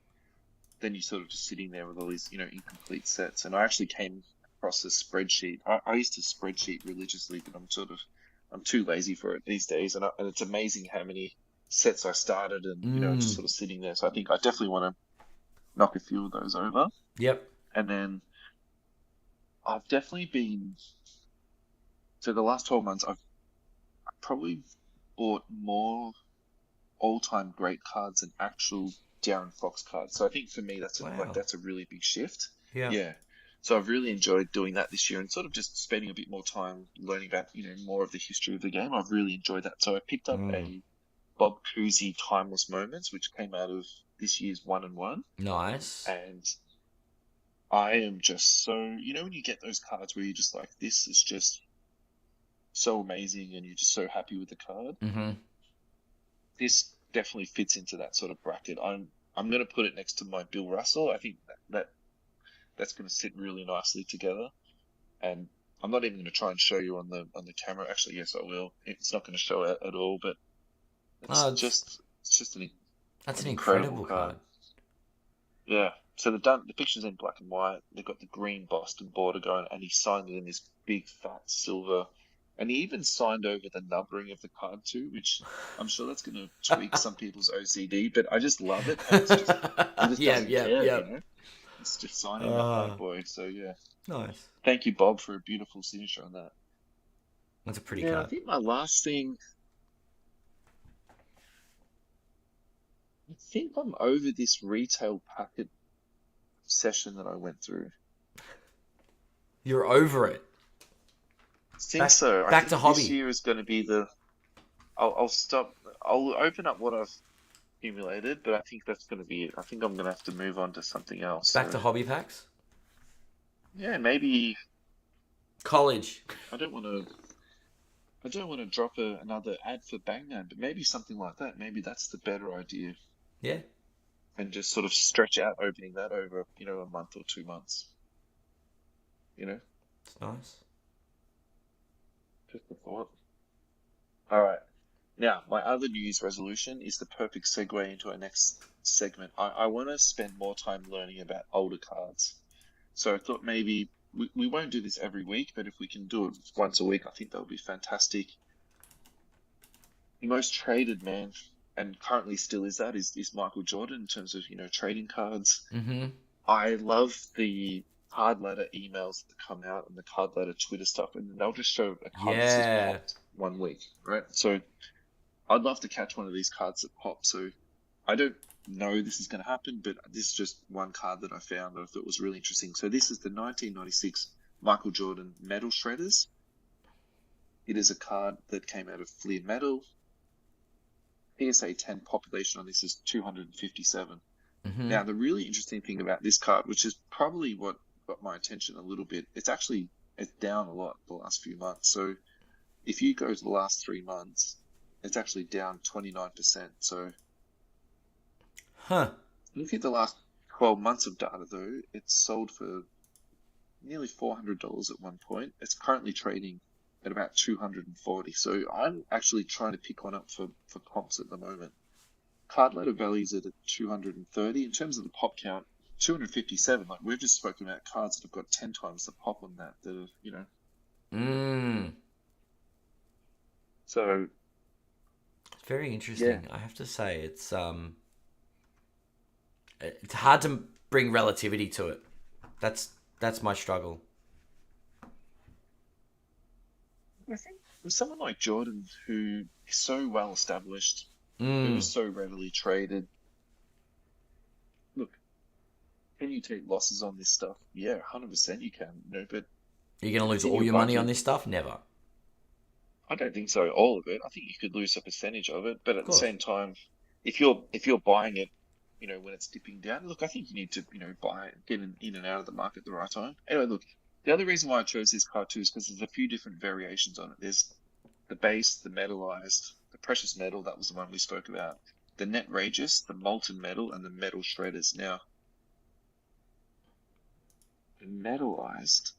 then you're sort of just sitting there with all these, incomplete sets. And I actually came across a spreadsheet. I used to spreadsheet religiously, but I'm too lazy for it these days. And it's amazing how many sets I started and, just sort of sitting there. So I think I definitely want to knock a few of those over. Yep. And then I've definitely been, so the last 12 months, I've probably bought more all-time great cards than actual Darren Fox cards. So I think for me, that's a really big shift. Yeah. Yeah. So I've really enjoyed doing that this year and sort of just spending a bit more time learning about, more of the history of the game. I've really enjoyed that. So I picked up a Bob Cousy Timeless Moments, which came out of this year's 1-1. Nice. And I am just so, when you get those cards where you're just like, this is just so amazing and you're just so happy with the card. Mm-hmm. This definitely fits into that sort of bracket. I'm going to put it next to my Bill Russell. I think that's going to sit really nicely together. And I'm not even going to try and show you on the camera. Actually, yes, I will. It's not going to show it at all, but Oh, it's just that's an an incredible incredible card. card. Yeah. So the picture's in black and white. They've got the green Boston border going, and he signed it in this big fat silver. And he even signed over the numbering of the card too, which I'm sure that's going to tweak some people's OCD, but I just love it, and he just Yeah, doesn't yeah, care, yeah. you know. It's just signing that bad boy. So yeah, Nice. thank you, Bob, for a beautiful signature on that. That's a pretty Yeah, I card. think my last thing. I think I'm over this retail packet session that I went through. You're over it. I think Back, so. I back to think this hobby. year is going to be the. I'll stop. I'll open up what I've accumulated, but I think that's going to be it. I think I'm going to have to move on to something else. Back So to hobby packs. yeah, maybe College. I don't want to. I don't want to drop another ad for Bangman, but maybe something like that. Maybe that's the better idea, Yeah, and just sort of stretch out opening that over, a month or 2 months. You know, it's nice. just a thought. All right. Now, my other New Year's resolution is the perfect segue into our next segment. I want to spend more time learning about older cards. So I thought maybe we won't do this every week, but if we can do it once a week, I think that would be fantastic. The most traded man, and currently still is Michael Jordan in terms of, trading cards. Mm-hmm. I love the card ladder emails that come out and the card ladder Twitter stuff, and they'll just show a card that's just Yeah. popped 1 week, right? So I'd love to catch one of these cards that pop. So I don't know this is going to happen, but this is just one card that I found that I thought was really interesting. So this is the 1996 Michael Jordan Metal Shredders. It is a card that came out of Fleer Metal. PSA 10 population on this is 257. Mm-hmm. Now, the really interesting thing about this card, which is probably what got my attention a little bit, it's down a lot the last few months. So if you go to the last 3 months, it's actually down 29%. So Huh. look at the last 12 months of data, though. It's sold for nearly $400 at one point. It's currently trading at about 240. So I'm actually trying to pick one up for comps at the moment. Card letter values at 230. In terms of the pop count, 257. Like we've just spoken about cards that have got 10 times the pop on that. That are, So It's very interesting. I have to say, it's hard to bring relativity to it. That's my struggle. I think with someone like Jordan, who is so well established, who Mm. is so readily traded, look, can you take losses on this stuff? Yeah, 100% you can. But You're gonna lose it's in all your your money on budget. this stuff? Never. I don't think so. All of it. I think you could lose a percentage of it, but Of at the course. same time, if you're buying it, when it's dipping down, look, I think you need to, buy it, get in and out of the market at the right time. Anyway, look, the other reason why I chose this card too is because there's a few different variations on it. There's the base, the metallized, the precious metal, that was the one we spoke about, the netrageous, the molten metal, and the metal shredders. Now, the metallized,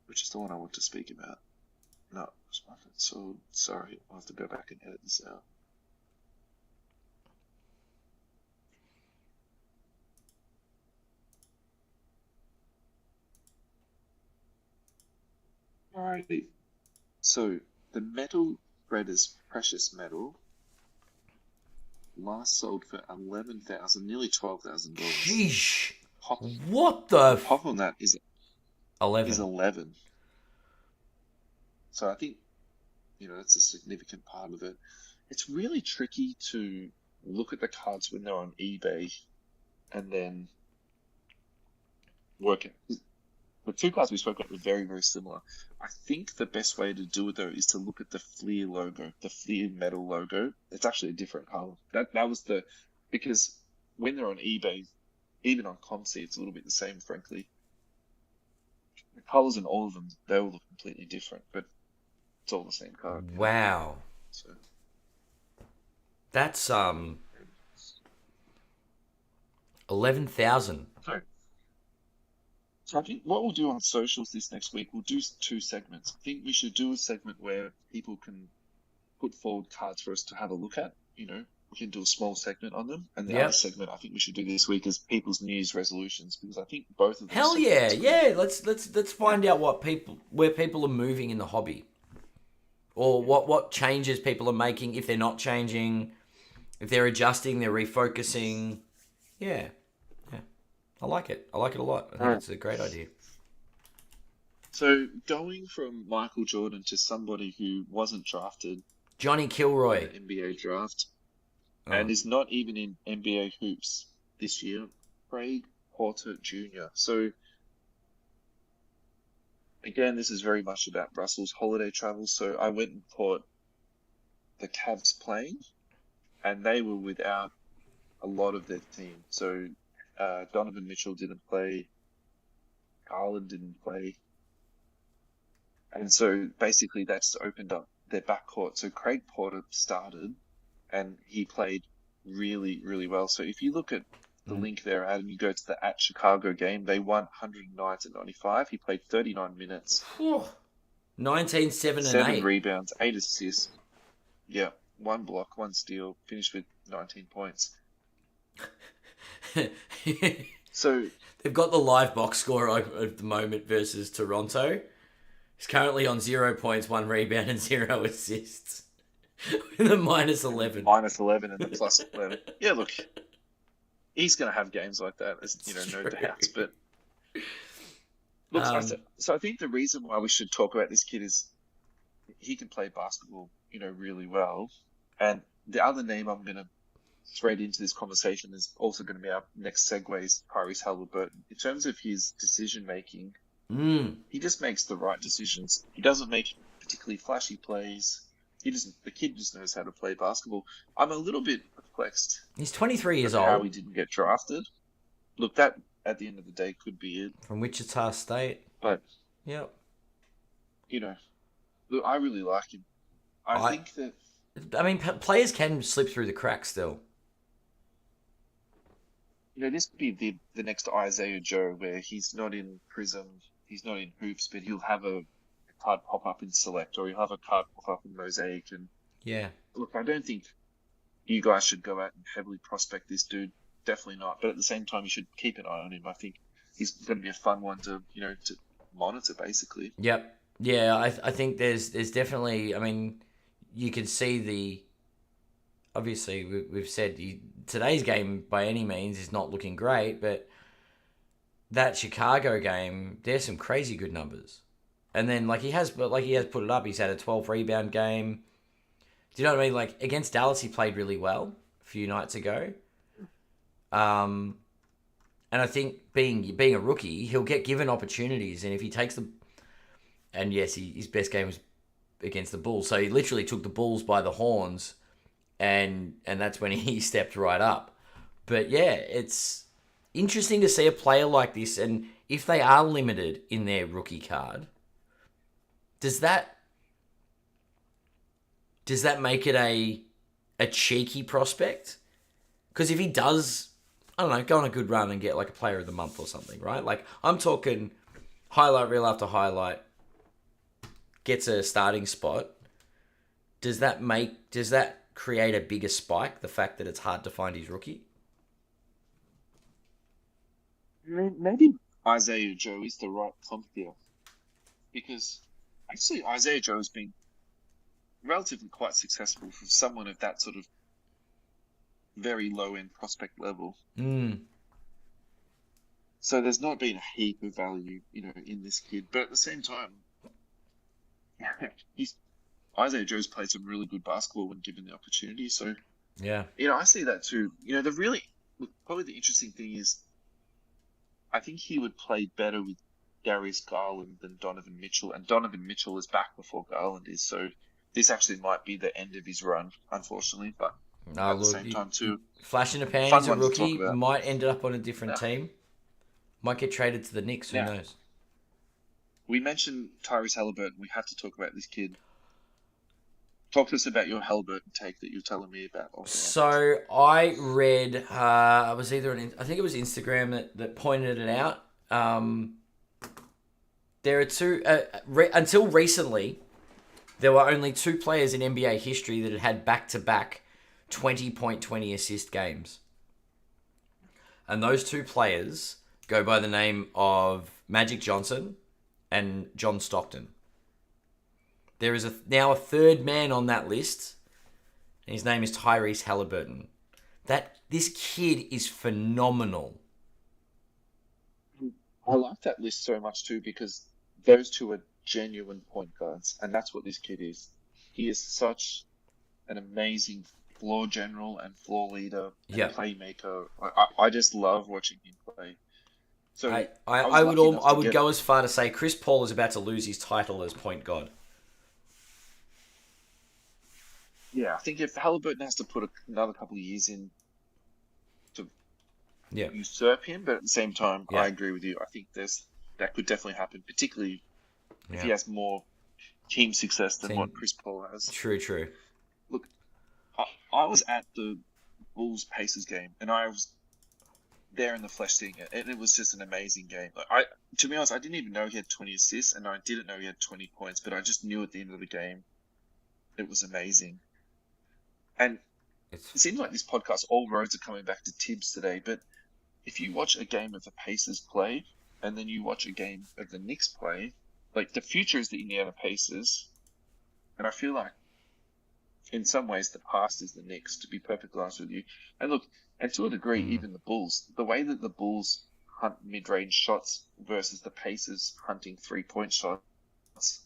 which is the one I want to speak about. No, so sorry, I'll have to go back and edit this out. Alrighty. So the metal shredders precious metal last sold for 11,000, nearly $12,000. Sheesh. Pop, What the the pop on that is 11? 11. So I think that's a significant part of it. It's really tricky to look at the cards when they're on eBay and then work it. The two cards we spoke about were very, very similar. I think the best way to do it though is to look at the Fleer logo, the Fleer metal logo. It's actually a different color. That was because when they're on eBay, even on ComC, it's a little bit the same, frankly. The colors in all of them, they all look completely different, but it's all the same card. Wow. So That's 11,000. so So I think what we'll do on socials this next week, we'll do two segments. I think we should do a segment where people can put forward cards for us to have a look at. We can do a small segment on them, and the other Yep. segment I think we should do this week is people's New Year's resolutions, because I think both of them. Hell yeah, yeah. Let's find out where people are moving in the hobby, or what changes people are making, if they're not changing, if they're adjusting, they're refocusing. Yeah. I like it. I like it a lot. I think it's a great idea. So going from Michael Jordan to somebody who wasn't drafted Johnny Kilroy. in the NBA draft Oh. and is not even in NBA hoops this year, Craig Porter Jr. So again, this is very much about Russell's holiday travel. So I went and caught the Cavs playing, and they were without a lot of their team. So Donovan Mitchell didn't play, Garland didn't play, and so basically that's opened up their backcourt. So Craig Porter started, and he played really, really well. So if you look at the link there, Adam, you go to the Chicago game, they won 109-95. He played 39 minutes. 19, 7, and 7 8. rebounds, 8 assists. Yeah, 1 block, 1 steal, finished with 19 points. So they've got the live box score at the moment versus Toronto. He's currently on 0 points, 1 rebound, and 0 assists. With a minus 11. Minus 11 and a plus 11. Yeah, look, he's going to have games like that, no doubt. But look, so I think the reason why we should talk about this kid is he can play basketball, really well. And the other name I'm going to thread into this conversation is also going to be our next segue is Tyrese Halliburton. In terms of his decision making, he just makes the right decisions. He doesn't make particularly flashy plays. The kid just knows how to play basketball. I'm a little bit perplexed. He's 23 years old. How he didn't get drafted. Look, that at the end of the day could be it. From Wichita State. But yep. Look, I really like him. I think that. I mean, players can slip through the cracks still. This could be the next Isaiah Joe, where he's not in Prism, he's not in Hoops, but he'll have a card pop up in Select, or he'll have a card pop up in Mosaic. And yeah, look, I don't think you guys should go out and heavily prospect this dude. Definitely not. But at the same time, you should keep an eye on him. I think he's going to be a fun one to to monitor, basically. Yep. Yeah, I think there's definitely. I mean, you can see obviously, we've said today's game by any means is not looking great, but that Chicago game, there's some crazy good numbers. And then he has put it up. He's had a 12 rebound game. Do you know what I mean? Like against Dallas, he played really well a few nights ago. And I think being a rookie, he'll get given opportunities, and if he takes them, and yes, his best game was against the Bulls, so he literally took the Bulls by the horns. And that's when he stepped right up. But yeah, it's interesting to see a player like this. And if they are limited in their rookie card, does that make it a cheeky prospect? Because if he does, I don't know, go on a good run and get a player of the month or something, right? I'm talking highlight reel after highlight, gets a starting spot. Does that create a bigger spike, the fact that it's hard to find his rookie? Maybe Isaiah Joe is the right comp here, because actually Isaiah Joe has been relatively quite successful for someone of that sort of very low end prospect level. So there's not been a heap of value, in this kid, but at the same time, Isaiah Joe's played some really good basketball when given the opportunity. So, yeah, I see that too. Probably the interesting thing is, I think he would play better with Darius Garland than Donovan Mitchell, and Donovan Mitchell is back before Garland is. So this actually might be the end of his run, unfortunately. But at the same time too, flash in the pan, he's a rookie, might end up on a different team, might get traded to the Knicks. Who knows? We mentioned Tyrese Halliburton. We have to talk about this kid. Talk to us about your Halliburton take that you're telling me about. So I read, I think it was Instagram that pointed it out. There are two. Until recently, there were only two players in NBA history that had back-to-back 20-point, 20-assist games. And those two players go by the name of Magic Johnson and John Stockton. There is now a third man on that list, and his name is Tyrese Halliburton. This kid is phenomenal. I like that list so much too because those two are genuine point guards, and that's what this kid is. He is such an amazing floor general and floor leader and playmaker. I just love watching him play. So I would go as far to say Chris Paul is about to lose his title as point guard. Yeah, I think if Halliburton has to put another couple of years in to usurp him, but at the same time, I agree with you. I think that could definitely happen, particularly if he has more team success than what Chris Paul has. True. Look, I was at the Bulls Pacers game, and I was there in the flesh seeing it, and it was just an amazing game. To be honest, I didn't even know he had 20 assists, and I didn't know he had 20 points, but I just knew at the end of the game it was amazing. And it seems like this podcast, all roads are coming back to Tibbs today, but if you watch a game of the Pacers play, and then you watch a game of the Knicks play, like the future is the Indiana Pacers, and I feel like in some ways the past is the Knicks, to be perfectly honest with you. And look, and to a degree, even the Bulls, the way that the Bulls hunt mid-range shots versus the Pacers hunting three-point shots,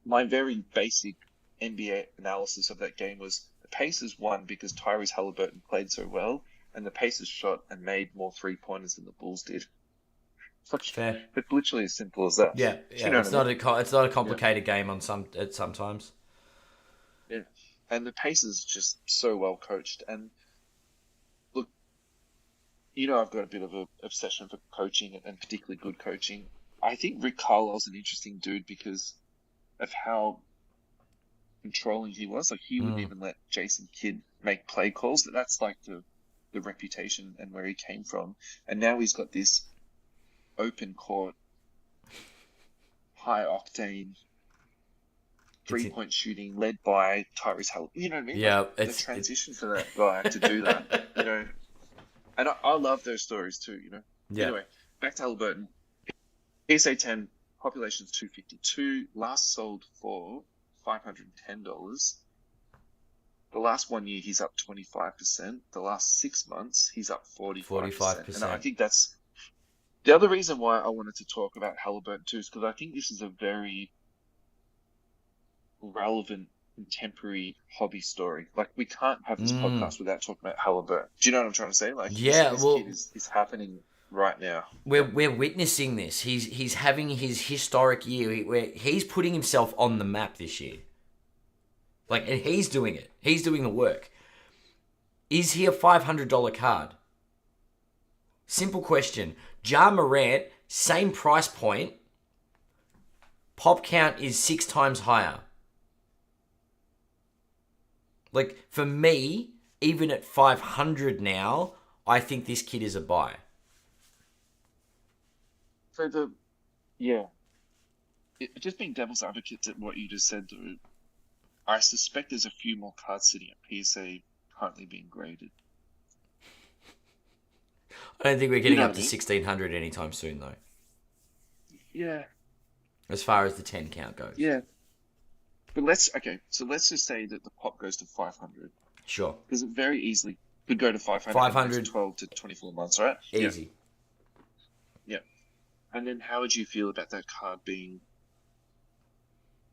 my very basic NBA analysis of that game was the Pacers won because Tyrese Halliburton played so well, and the Pacers shot and made more three-pointers than the Bulls did. Fair. It's literally as simple as that. Yeah. You know it's not a complicated game at sometimes. Yeah, and the Pacers just so well coached. And look, I've got a bit of an obsession for coaching and particularly good coaching. I think Rick Carlisle's an interesting dude because of how controlling he was. Like he wouldn't even let Jason Kidd make play calls. That's like the reputation and where he came from. And now he's got this open court, high octane, 3-point shooting led by Tyrese Halliburton. You know what I mean? Yeah, like the transition for that guy to do that. And I love those stories too. Yeah. Anyway, back to Halliburton. PSA 10 population's 252. Last sold for $510. The last 1 year, he's up 25%. The last 6 months, he's up 45%. And I think that's the other reason why I wanted to talk about Halliburton too, is because I think this is a very relevant contemporary hobby story. Like we can't have this podcast without talking about Halliburton. Do you know what I'm trying to say? Like this kid is happening right now. We're witnessing this. He's having his historic year where he's putting himself on the map this year. Like, and he's doing it. He's doing the work. Is he a $500 card? Simple question. Ja Morant, same price point. Pop count is 6 times higher. Like, for me, even at 500 now, I think this kid is a buy. So just being devil's advocate to what you just said, though, I suspect there's a few more cards sitting at PSA currently being graded. I don't think we're getting up to 1,600 anytime soon, though. Yeah. As far as the 10 count goes. Yeah. But let's just say that the pop goes to 500. Sure. Because it very easily could go to 500 in the next 12 to 24 months, right? Easy. Yeah. And then how would you feel about that card being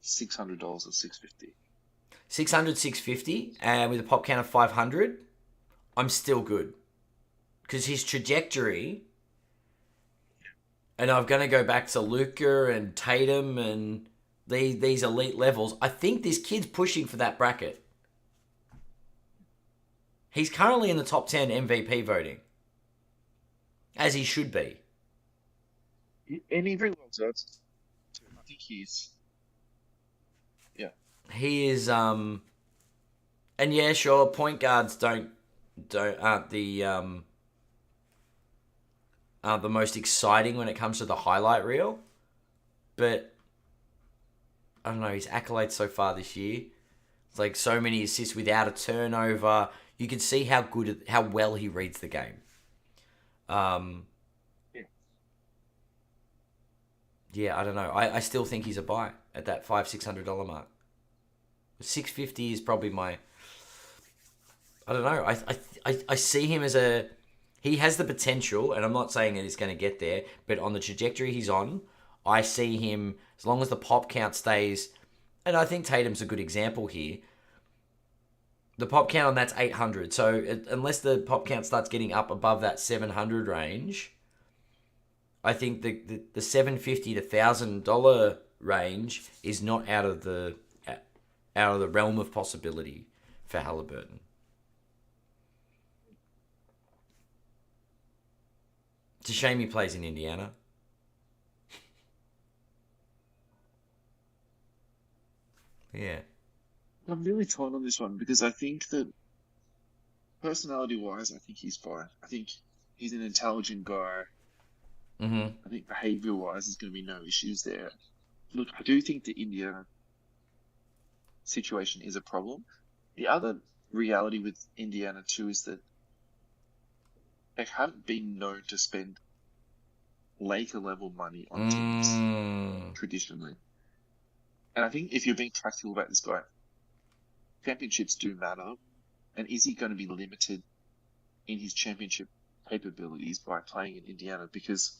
$600 or $650? 600, 650, and with a pop count of 500, I'm still good. Because his trajectory, and I'm going to go back to Luka and Tatum and these elite levels, I think this kid's pushing for that bracket. He's currently in the top 10 MVP voting. As he should be. And he very well deserves it. I think he's... Yeah. He is, and yeah, sure, point guards aren't the, the most exciting when it comes to the highlight reel. But I don't know, his accolades so far this year. It's like so many assists without a turnover. You can see how well he reads the game. Yeah, I don't know. I still think he's a buy at that $500-600 mark. $650 is probably my. I don't know. I see him as a. He has the potential, and I'm not saying that he's going to get there, but on the trajectory he's on, I see him, as long as the pop count stays, and I think Tatum's a good example here. The pop count on that's 800, so unless the pop count starts getting up above that 700 range, I think the $750 to $1,000 range is not out of the realm of possibility for Halliburton. It's a shame he plays in Indiana. Yeah. I'm really torn on this one because I think that personality-wise, I think he's fine. I think he's an intelligent guy. Mm-hmm. I think behavior-wise, there's going to be no issues there. Look, I do think the Indiana situation is a problem. The other reality with Indiana too is that they haven't been known to spend Laker-level money on teams traditionally. And I think if you're being practical about this guy, championships do matter. And is he going to be limited in his championship capabilities by playing in Indiana? Because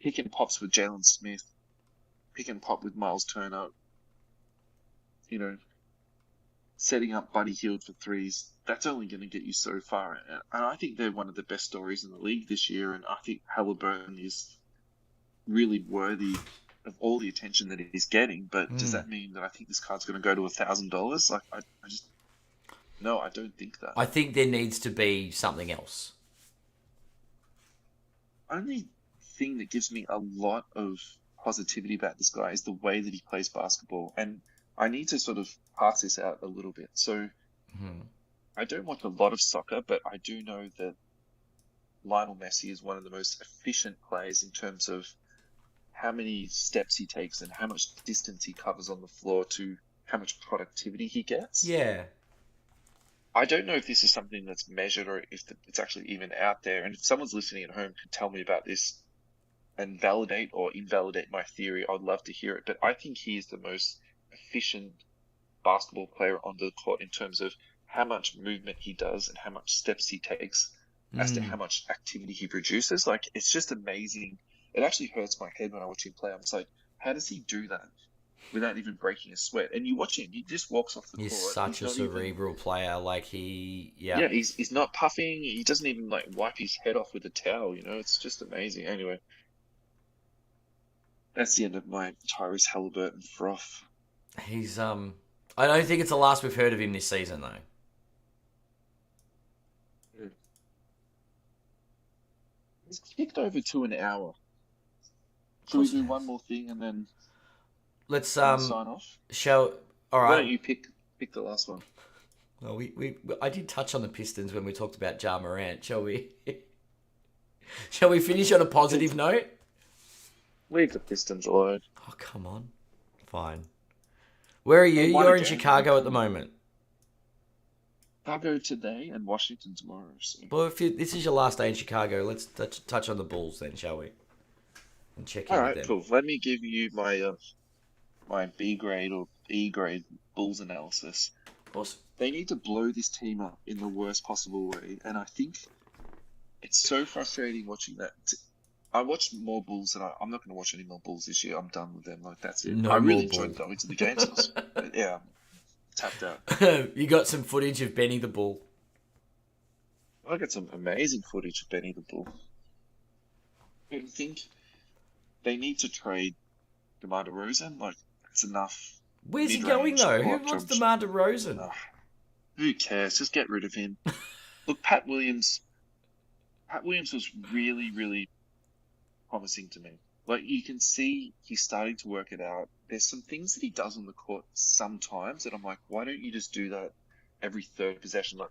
pick and pops with Jalen Smith, pick and pop with Miles Turner, setting up Buddy Hield for threes, that's only going to get you so far. And I think they're one of the best stories in the league this year. And I think Halliburton is really worthy of all the attention that he's getting. But does that mean that I think this card's going to go to $1,000? Like, I just... No, I don't think that. I think there needs to be something else. Only thing that gives me a lot of positivity about this guy is the way that he plays basketball. And I need to sort of parse this out a little bit. So I don't watch a lot of soccer, but I do know that Lionel Messi is one of the most efficient players in terms of how many steps he takes and how much distance he covers on the floor to how much productivity he gets. Yeah. I don't know if this is something that's measured or if it's actually even out there. And if someone's listening at home can tell me about this and validate or invalidate my theory, I'd love to hear it. But I think he is the most efficient basketball player on the court in terms of how much movement he does and how much steps he takes as to how much activity he produces. Like, it's just amazing. It actually hurts my head when I watch him play. I'm just like, how does he do that without even breaking a sweat? And you watch him, he just walks off the court. He's such a cerebral player. Like, Yeah, he's not puffing. He doesn't even, like, wipe his head off with a towel, It's just amazing. Anyway, that's the end of my Tyrese Halliburton froth. He's, I don't think it's the last we've heard of him this season, though. It's kicked over to an hour. Should we do one more thing and then let's sign off? All right. Why don't you pick the last one? Well, I did touch on the Pistons when we talked about Ja Morant. Shall we? Shall we finish on a positive note? Leave the Pistons alone. Oh, come on. Fine. Where are you? You're in Chicago at the moment. Chicago today and Washington tomorrow. So. Well, this is your last day in Chicago, let's touch on the Bulls then, shall we? And check in with them. Cool. Let me give you my my B grade or E grade Bulls analysis. Awesome. They need to blow this team up in the worst possible way, and I think it's so frustrating watching that. I watched more Bulls, and I'm not going to watch any more Bulls this year. I'm done with them. Like, that's it. I really enjoyed going to the games. But yeah, I'm tapped out. You got some footage of Benny the Bull. I got some amazing footage of Benny the Bull. I think they need to trade DeMar DeRozan. Like, it's enough. Where's he going, though? Who wants DeMar DeRozan? Who cares? Just get rid of him. Look, Pat Williams was really, really promising to me. Like, you can see he's starting to work it out. There's some things that he does on the court sometimes that I'm like, why don't you just do that every third possession. Like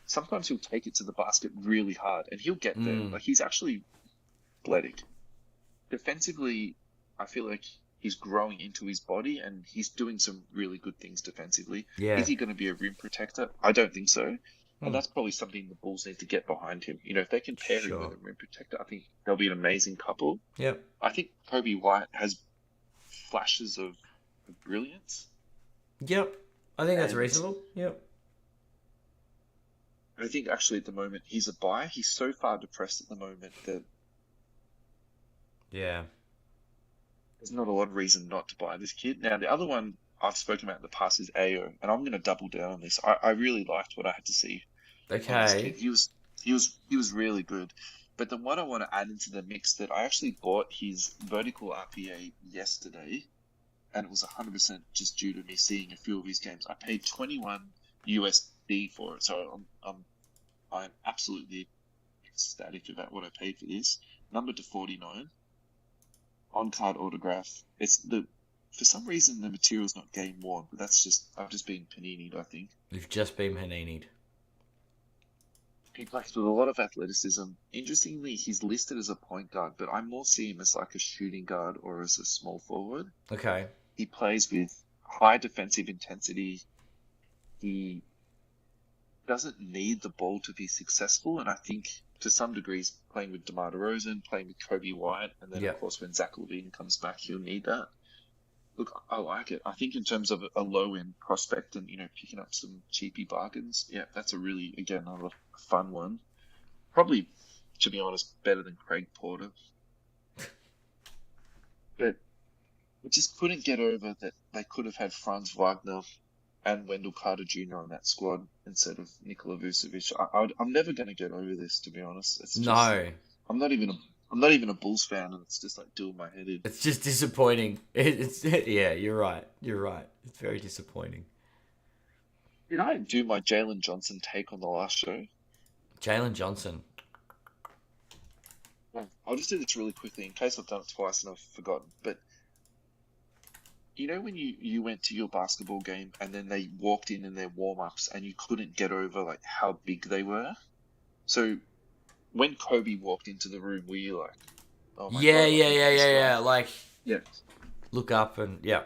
sometimes he'll take it to the basket really hard, and he'll get there. Like he's actually athletic. Defensively, I feel like he's growing into his body, and he's doing some really good things defensively. Yeah. Is he going to be a rim protector? I don't think so. Hmm. And that's probably something the Bulls need to get behind him. If they can pair him Sure. with a rim protector, I think they'll be an amazing couple. Yep. I think Kobe White has flashes of brilliance. Yep. I think that's And reasonable. Yep. I think actually at the moment he's a buy. He's so far depressed at the moment that Yeah. there's not a lot of reason not to buy this kid. Now, the other one I've spoken about in the past is Ao, and I'm going to double down on this. I really liked what I had to see on this Okay. kid. He was really good. But the one I want to add into the mix that I actually bought his vertical RPA yesterday, and it was 100% just due to me seeing a few of his games. I paid 21 USD for it, so I'm absolutely ecstatic about what I paid for this. Number to 49, on card autograph. For some reason the material's not game worn, but I've just been paninied, I think. You've just been paninied. He plays with a lot of athleticism. Interestingly, he's listed as a point guard, but I more see him as like a shooting guard or as a small forward. Okay. He plays with high defensive intensity. He doesn't need the ball to be successful, and I think to some degrees playing with DeMar DeRozan, playing with Kobe White, and then of course when Zach LaVine comes back, he'll need that. Look, I like it. I think in terms of a low-end prospect and, picking up some cheapy bargains, yeah, that's a really, again, another fun one. Probably, to be honest, better than Craig Porter. But we just couldn't get over that they could have had Franz Wagner and Wendell Carter Jr. on that squad instead of Nikola Vucevic. I'm never going to get over this, to be honest. It's just, No. I'm not even a Bulls fan, and it's just like doing my head in. It's just disappointing. Yeah, you're right. You're right. It's very disappointing. Did I do my Jalen Johnson take on the last show? Jalen Johnson. I'll just do this really quickly in case I've done it twice and I've forgotten. But when you went to your basketball game and then they walked in their warm-ups and you couldn't get over like how big they were? So when Kobe walked into the room, were you like, oh my God? Yeah. Like, yeah. Look up and, yeah.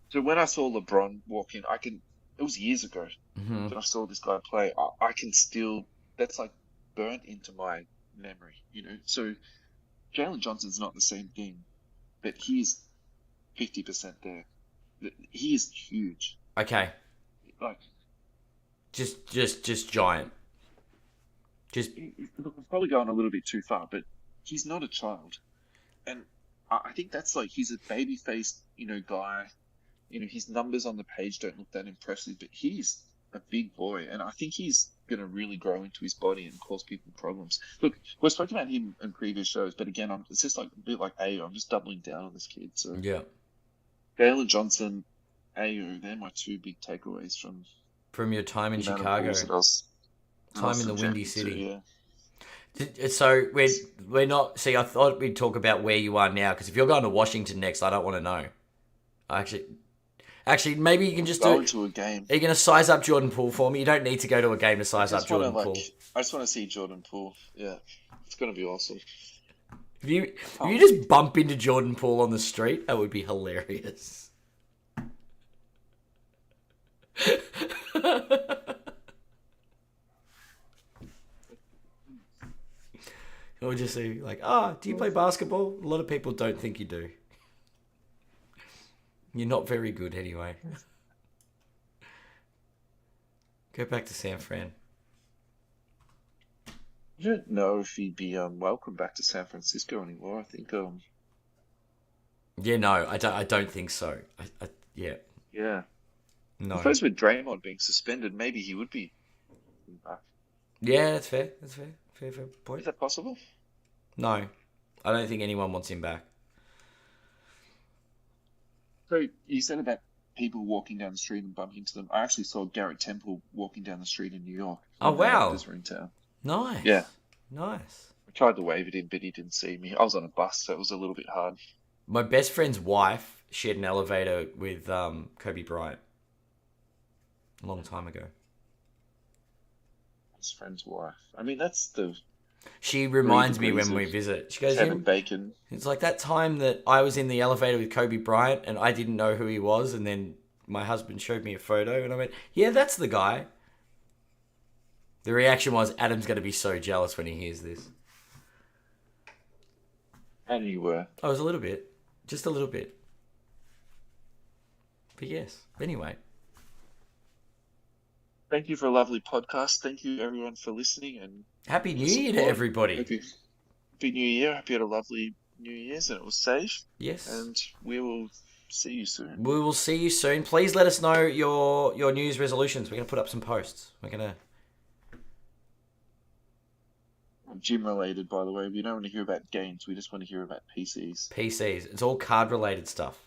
So when I saw LeBron walk in, it was years ago, Mm-hmm. when I saw this guy play, I can still, that's like burnt into my memory, So Jalen Johnson's not the same thing, but he's 50% there. He is huge. Okay. Like, Just giant. look, I'm probably going a little bit too far, but he's not a child. And I think that's like, he's a baby-faced, guy. His numbers on the page don't look that impressive, but he's a big boy, and I think he's going to really grow into his body and cause people problems. Look, we've spoken about him in previous shows, but again, it's just like a bit like Ao. I'm just doubling down on this kid. So Yeah. Jalen Johnson, Ao, they're my two big takeaways From your time in the amount of Chicago. balls that I was Time in the Windy subjected to, City. yeah. So we're not. See, I thought we'd talk about where you are now, because if you're going to Washington next, I don't want to know. Actually, maybe you can just Go do. into a game. Are you going to size up Jordan Poole for me? You don't need to go to a game to size up Jordan Poole. I just want to see Jordan Poole. Yeah, it's going to be awesome. If you just bump into Jordan Poole on the street, that would be hilarious. Or just say like, do you play basketball? A lot of people don't think you do. You're not very good anyway. Go back to San Fran. I don't know if he'd be welcome back to San Francisco anymore. I think Yeah, no, I don't think so. Yeah, I no. suppose with Draymond being suspended, maybe he would be back. Yeah, that's fair. Fair point. Is that possible? No, I don't think anyone wants him back. So you said about people walking down the street and bumping into them. I actually saw Garrett Temple walking down the street in New York. Oh, wow. Raptors were in town. Nice. Yeah. Nice. I tried to wave at him, but he didn't see me. I was on a bus, so it was a little bit hard. My best friend's wife shared an elevator with Kobe Bryant a long time ago. his friend's wife. I mean, that's the She reminds me degrees when we of visit. She goes, Kevin Bacon. it's like that time that I was in the elevator with Kobe Bryant and I didn't know who he was, and then my husband showed me a photo and I went, yeah, that's the guy. The reaction was, Adam's going to be so jealous when he hears this. And you were. I was a little bit. Just a little bit. But yes. Anyway. Thank you for a lovely podcast. Thank you, everyone, for listening. And Happy New Year to everybody. Happy New Year. Hope you had a lovely New Year's and it was safe. Yes. And we will see you soon. We will see you soon. Please let us know your New Year's resolutions. We're going to put up some posts. We're going to... Gym related, by the way. We don't want to hear about games. We just want to hear about PCs. PCs. It's all card related stuff.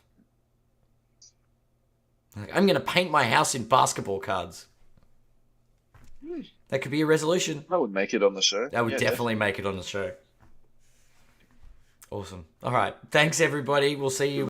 Like, I'm going to paint my house in basketball cards. That could be a resolution. That would make it on the show. That would definitely make it on the show. Awesome. All right. Thanks, everybody. We'll see you.